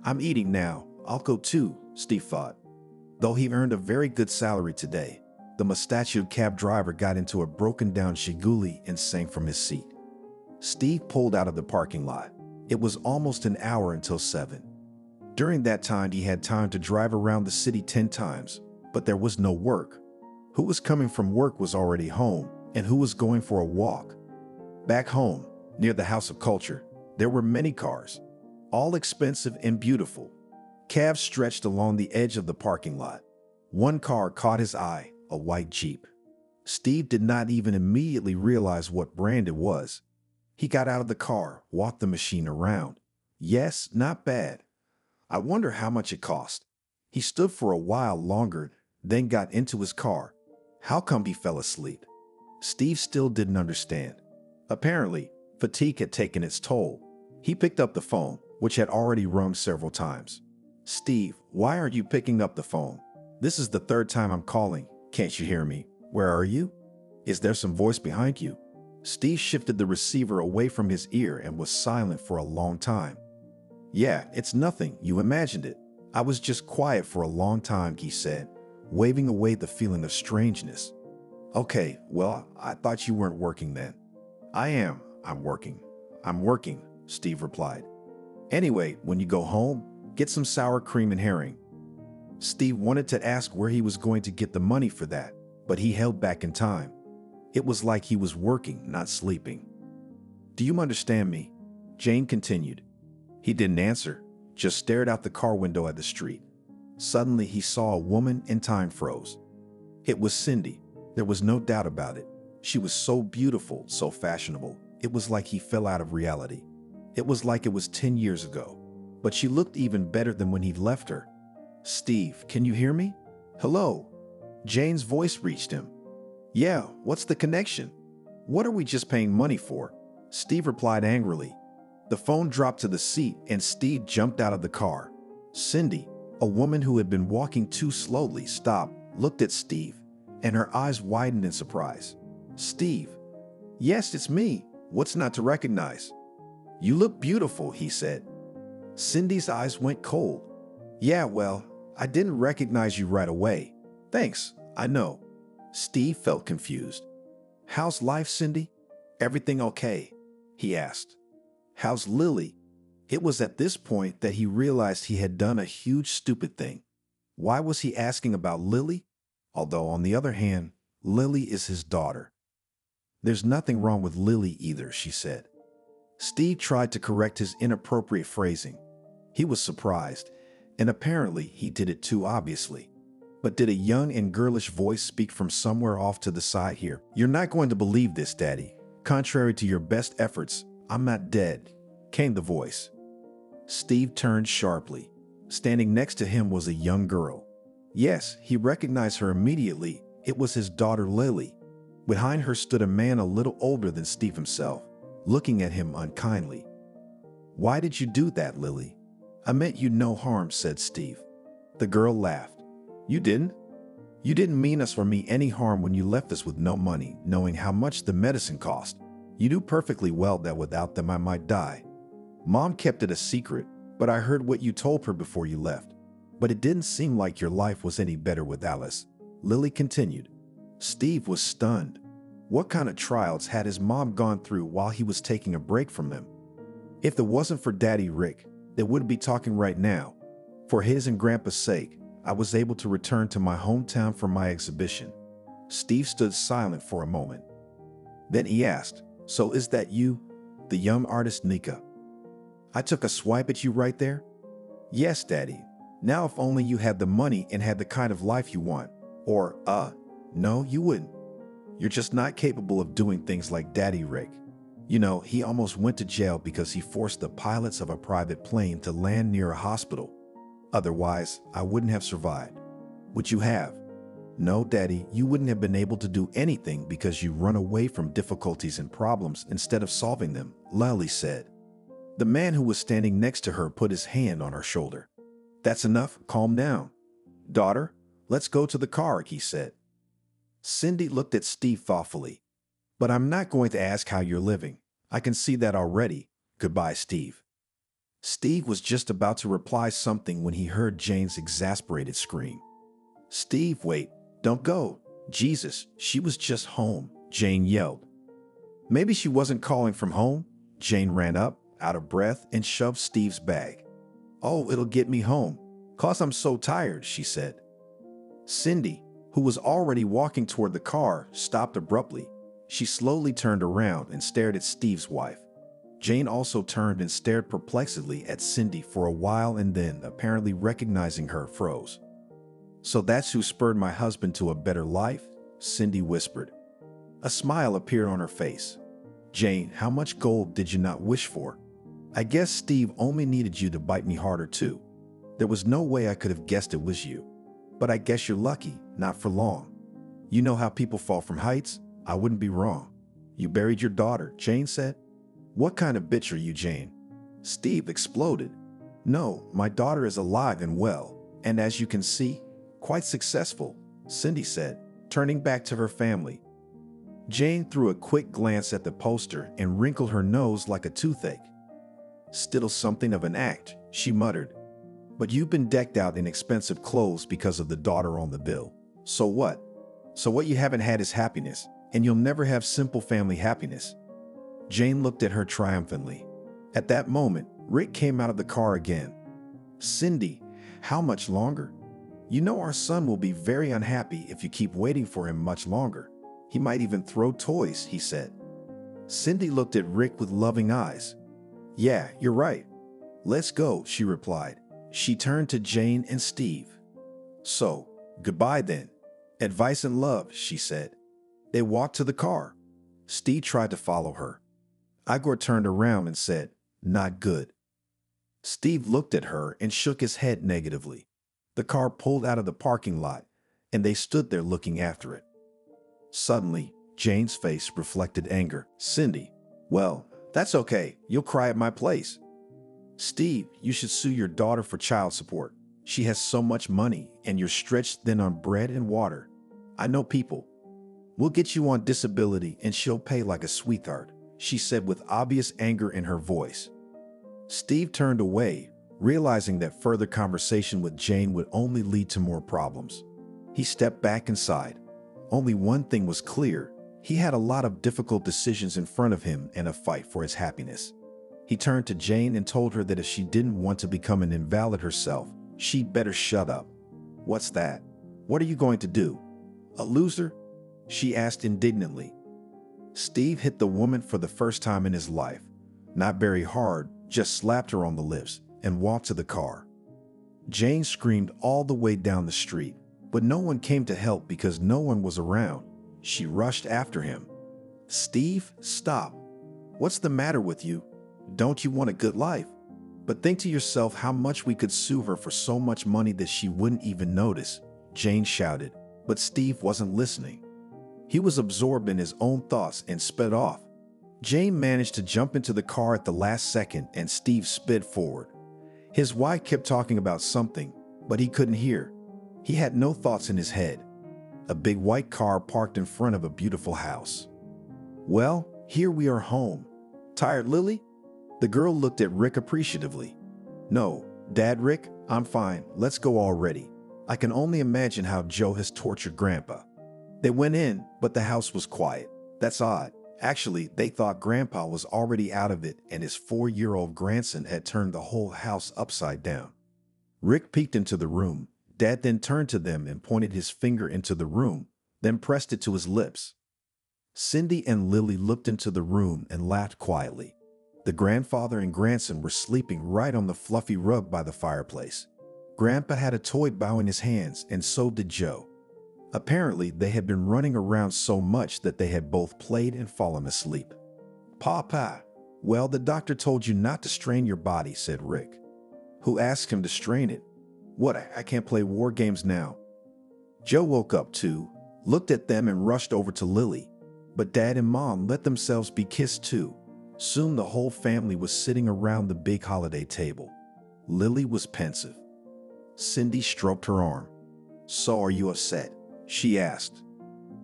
I'm eating now. I'll go too, Steve thought. Though he earned a very good salary today, the mustachioed cab driver got into a broken-down Shiguli and sang from his seat. Steve pulled out of the parking lot. It was almost an hour until 7. During that time, he had time to drive around the city 10 times, but there was no work. Who was coming from work was already home, and who was going for a walk? Back home, near the House of Culture, there were many cars, all expensive and beautiful. Cabs stretched along the edge of the parking lot. One car caught his eye, a white Jeep. Steve did not even immediately realize what brand it was. He got out of the car, walked the machine around. Yes, not bad. I wonder how much it cost. He stood for a while longer, then got into his car. How come he fell asleep? Steve still didn't understand. Apparently, fatigue had taken its toll. He picked up the phone, which had already rung several times. Steve, why aren't you picking up the phone? This is the 3rd time I'm calling. Can't you hear me? Where are you? Is there some voice behind you? Steve shifted the receiver away from his ear and was silent for a long time. Yeah, it's nothing. You imagined it. I was just quiet for a long time, he said, waving away the feeling of strangeness. Okay, well, I thought you weren't working then. I am. I'm working, Steve replied. Anyway, when you go home, get some sour cream and herring. Steve wanted to ask where he was going to get the money for that, but he held back in time. It was like he was working, not sleeping. Do you understand me? Jane continued. He didn't answer, just stared out the car window at the street. Suddenly, he saw a woman and time froze. It was Cindy. There was no doubt about it. She was so beautiful, so fashionable. It was like he fell out of reality. It was like it was 10 years ago. But she looked even better than when he'd left her. Steve, can you hear me? Hello? Jane's voice reached him. Yeah, what's the connection? What are we just paying money for? Steve replied angrily. The phone dropped to the seat and Steve jumped out of the car. Cindy, a woman who had been walking too slowly, stopped, looked at Steve, and her eyes widened in surprise. Steve, yes, it's me. What's not to recognize? You look beautiful, he said. Cindy's eyes went cold. Yeah, well, I didn't recognize you right away. Thanks, I know. Steve felt confused. How's life, Cindy? Everything okay? He asked. How's Lily? It was at this point that he realized he had done a huge stupid thing. Why was he asking about Lily? Although, on the other hand, Lily is his daughter. There's nothing wrong with Lily either, she said. Steve tried to correct his inappropriate phrasing. He was surprised, and apparently he did it too obviously. But did a young and girlish voice speak from somewhere off to the side here? "You're not going to believe this, Daddy. Contrary to your best efforts, I'm not dead," came the voice. Steve turned sharply. Standing next to him was a young girl. Yes, he recognized her immediately. It was his daughter Lily. Behind her stood a man a little older than Steve himself, looking at him unkindly. "Why did you do that, Lily?" "I meant you no harm," said Steve. The girl laughed. "You didn't? You didn't mean us or me any harm when you left us with no money, knowing how much the medicine cost. You knew perfectly well that without them I might die. Mom kept it a secret, but I heard what you told her before you left. But it didn't seem like your life was any better with Alice," Lily continued. Steve was stunned. What kind of trials had his mom gone through while he was taking a break from them? If it wasn't for Daddy Rick, they wouldn't be talking right now. For his and Grandpa's sake, I was able to return to my hometown for my exhibition. Steve stood silent for a moment. Then he asked, "So is that you, the young artist Nika?" "I took a swipe at you right there?" "Yes, Daddy. Now if only you had the money and had the kind of life you want. Or, no, you wouldn't. You're just not capable of doing things like Daddy Rick. You know, he almost went to jail because he forced the pilots of a private plane to land near a hospital. Otherwise, I wouldn't have survived. Would you have?" "No, Daddy, you wouldn't have been able to do anything because you run away from difficulties and problems instead of solving them," Lily said. The man who was standing next to her put his hand on her shoulder. "That's enough. Calm down. Daughter, let's go to the car," he said. Cindy looked at Steve thoughtfully. "But I'm not going to ask how you're living. I can see that already. Goodbye, Steve." Steve was just about to reply something when he heard Jane's exasperated scream. "Steve, wait. Don't go. Jesus, she was just home," Jane yelled. "Maybe she wasn't calling from home." Jane ran up, out of breath, and shoved Steve's bag. "Oh, it'll get me home. 'Cause I'm so tired," she said. Cindy, who was already walking toward the car, stopped abruptly. She slowly turned around and stared at Steve's wife. Jane also turned and stared perplexedly at Cindy for a while and then, apparently recognizing her, froze. "So that's who spurred my husband to a better life?" Cindy whispered. A smile appeared on her face. "Jane, how much gold did you not wish for? I guess Steve only needed you to bite me harder too. There was no way I could have guessed it was you. But I guess you're lucky, not for long. You know how people fall from heights? I wouldn't be wrong. You buried your daughter," Jane said. "What kind of bitch are you, Jane?" Steve exploded. "No, my daughter is alive and well, and as you can see, quite successful," Cindy said, turning back to her family. Jane threw a quick glance at the poster and wrinkled her nose like a toothache. "Still something of an act," she muttered. "But you've been decked out in expensive clothes because of the daughter on the bill. So what? So what you haven't had is happiness, and you'll never have simple family happiness." Jane looked at her triumphantly. At that moment, Rick came out of the car again. "Cindy, how much longer? You know our son will be very unhappy if you keep waiting for him much longer. He might even throw toys," he said. Cindy looked at Rick with loving eyes. "Yeah, you're right. Let's go," she replied. She turned to Jane and Steve. "So, goodbye then. Advice and love," she said. They walked to the car. Steve tried to follow her. Igor turned around and said, "Not good." Steve looked at her and shook his head negatively. The car pulled out of the parking lot, and they stood there looking after it. Suddenly, Jane's face reflected anger. "Cindy, well, that's okay. You'll cry at my place." "Steve, you should sue your daughter for child support. She has so much money, and you're stretched thin on bread and water. I know people. We'll get you on disability, and she'll pay like a sweetheart," she said with obvious anger in her voice. Steve turned away, realizing that further conversation with Jane would only lead to more problems. He stepped back inside. Only one thing was clear. He had a lot of difficult decisions in front of him and a fight for his happiness. He turned to Jane and told her that if she didn't want to become an invalid herself, she'd better shut up. "What's that? What are you going to do? A loser?" she asked indignantly. Steve hit the woman for the first time in his life. Not very hard, just slapped her on the lips, and walked to the car. Jane screamed all the way down the street, but no one came to help because no one was around. She rushed after him. "Steve, stop. What's the matter with you? Don't you want a good life? But think to yourself how much we could sue her for so much money that she wouldn't even notice," Jane shouted, but Steve wasn't listening. He was absorbed in his own thoughts and sped off. Jane managed to jump into the car at the last second and Steve sped forward. His wife kept talking about something, but he couldn't hear. He had no thoughts in his head. A big white car parked in front of a beautiful house. "Well, here we are home. Tired, Lily?" The girl looked at Rick appreciatively. "No, Dad, Rick, I'm fine. Let's go already. I can only imagine how Joe has tortured Grandpa." They went in, but the house was quiet. That's odd. Actually, they thought Grandpa was already out of it and his 4-year-old grandson had turned the whole house upside down. Rick peeked into the room. Dad then turned to them and pointed his finger into the room, then pressed it to his lips. Cindy and Lily looked into the room and laughed quietly. The grandfather and grandson were sleeping right on the fluffy rug by the fireplace. Grandpa had a toy bow in his hands, and so did Joe. Apparently, they had been running around so much that they had both played and fallen asleep. "Papa, well, the doctor told you not to strain your body," said Rick. "Who asked him to strain it? What, I can't play war games now." Joe woke up too, looked at them and rushed over to Lily. But Dad and Mom let themselves be kissed too. Soon the whole family was sitting around the big holiday table. Lily was pensive. Cindy stroked her arm. "So are you upset?" she asked.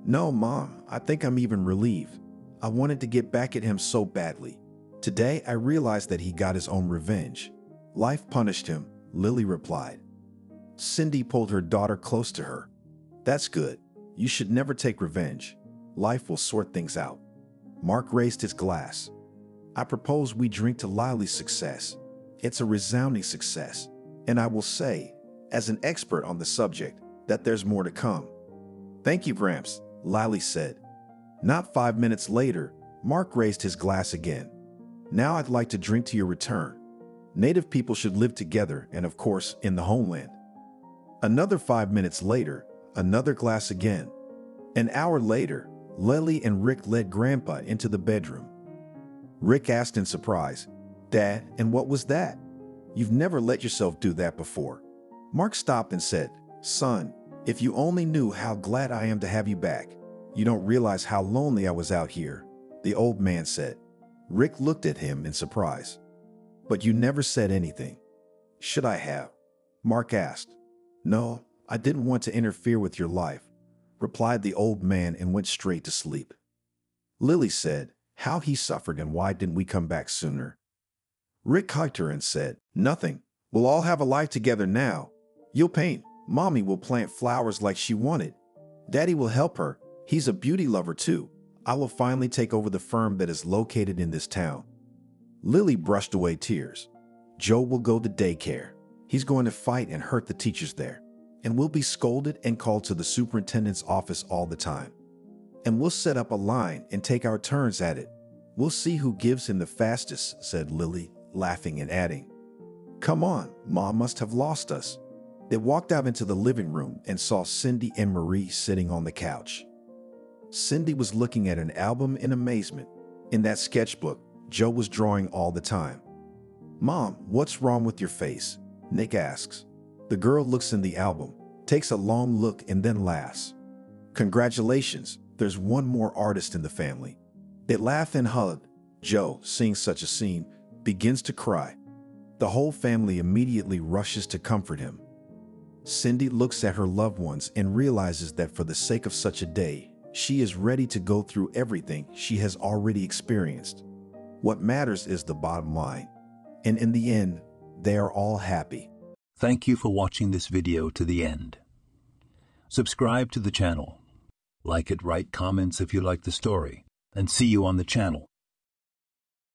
"No, Mom, I think I'm even relieved. I wanted to get back at him so badly. Today I realized that he got his own revenge. Life punished him," Lily replied. Cindy pulled her daughter close to her. "That's good. You should never take revenge. Life will sort things out." Mark raised his glass. "I propose we drink to Lily's success. It's a resounding success. And I will say, as an expert on the subject, that there's more to come." "Thank you, Gramps," Lily said. Not 5 minutes later, Mark raised his glass again. "Now I'd like to drink to your return. Native people should live together and, of course, in the homeland." Another 5 minutes later, another glass again. An hour later, Lily and Rick led Grandpa into the bedroom. Rick asked in surprise, "Dad, and what was that? You've never let yourself do that before." Mark stopped and said, "Son, if you only knew how glad I am to have you back. You don't realize how lonely I was out here," the old man said. Rick looked at him in surprise. "But you never said anything." "Should I have?" Mark asked. "No, I didn't want to interfere with your life," replied the old man and went straight to sleep. Lily said, "How he suffered and why didn't we come back sooner?" Rick hugged her and said, "Nothing. We'll all have a life together now. You'll paint. Mommy will plant flowers like she wanted. Daddy will help her. He's a beauty lover too. I will finally take over the firm that is located in this town." Lily brushed away tears. "Joe will go to daycare. He's going to fight and hurt the teachers there. And we'll be scolded and called to the superintendent's office all the time. And we'll set up a line and take our turns at it. We'll see who gives him the fastest," said Lily, laughing and adding, "Come on, Mom must have lost us." They walked out into the living room and saw Cindy and Marie sitting on the couch. Cindy was looking at an album in amazement. In that sketchbook, Joe was drawing all the time. "Mom, what's wrong with your face?" Nick asks. The girl looks in the album, takes a long look and then laughs. "Congratulations, there's one more artist in the family." They laugh and hug. Joe, seeing such a scene, begins to cry. The whole family immediately rushes to comfort him. Cindy looks at her loved ones and realizes that for the sake of such a day, she is ready to go through everything she has already experienced. What matters is the bottom line. And in the end, they are all happy. Thank you for watching this video to the end. Subscribe to the channel. Like it, write comments if you like the story, and see you on the channel.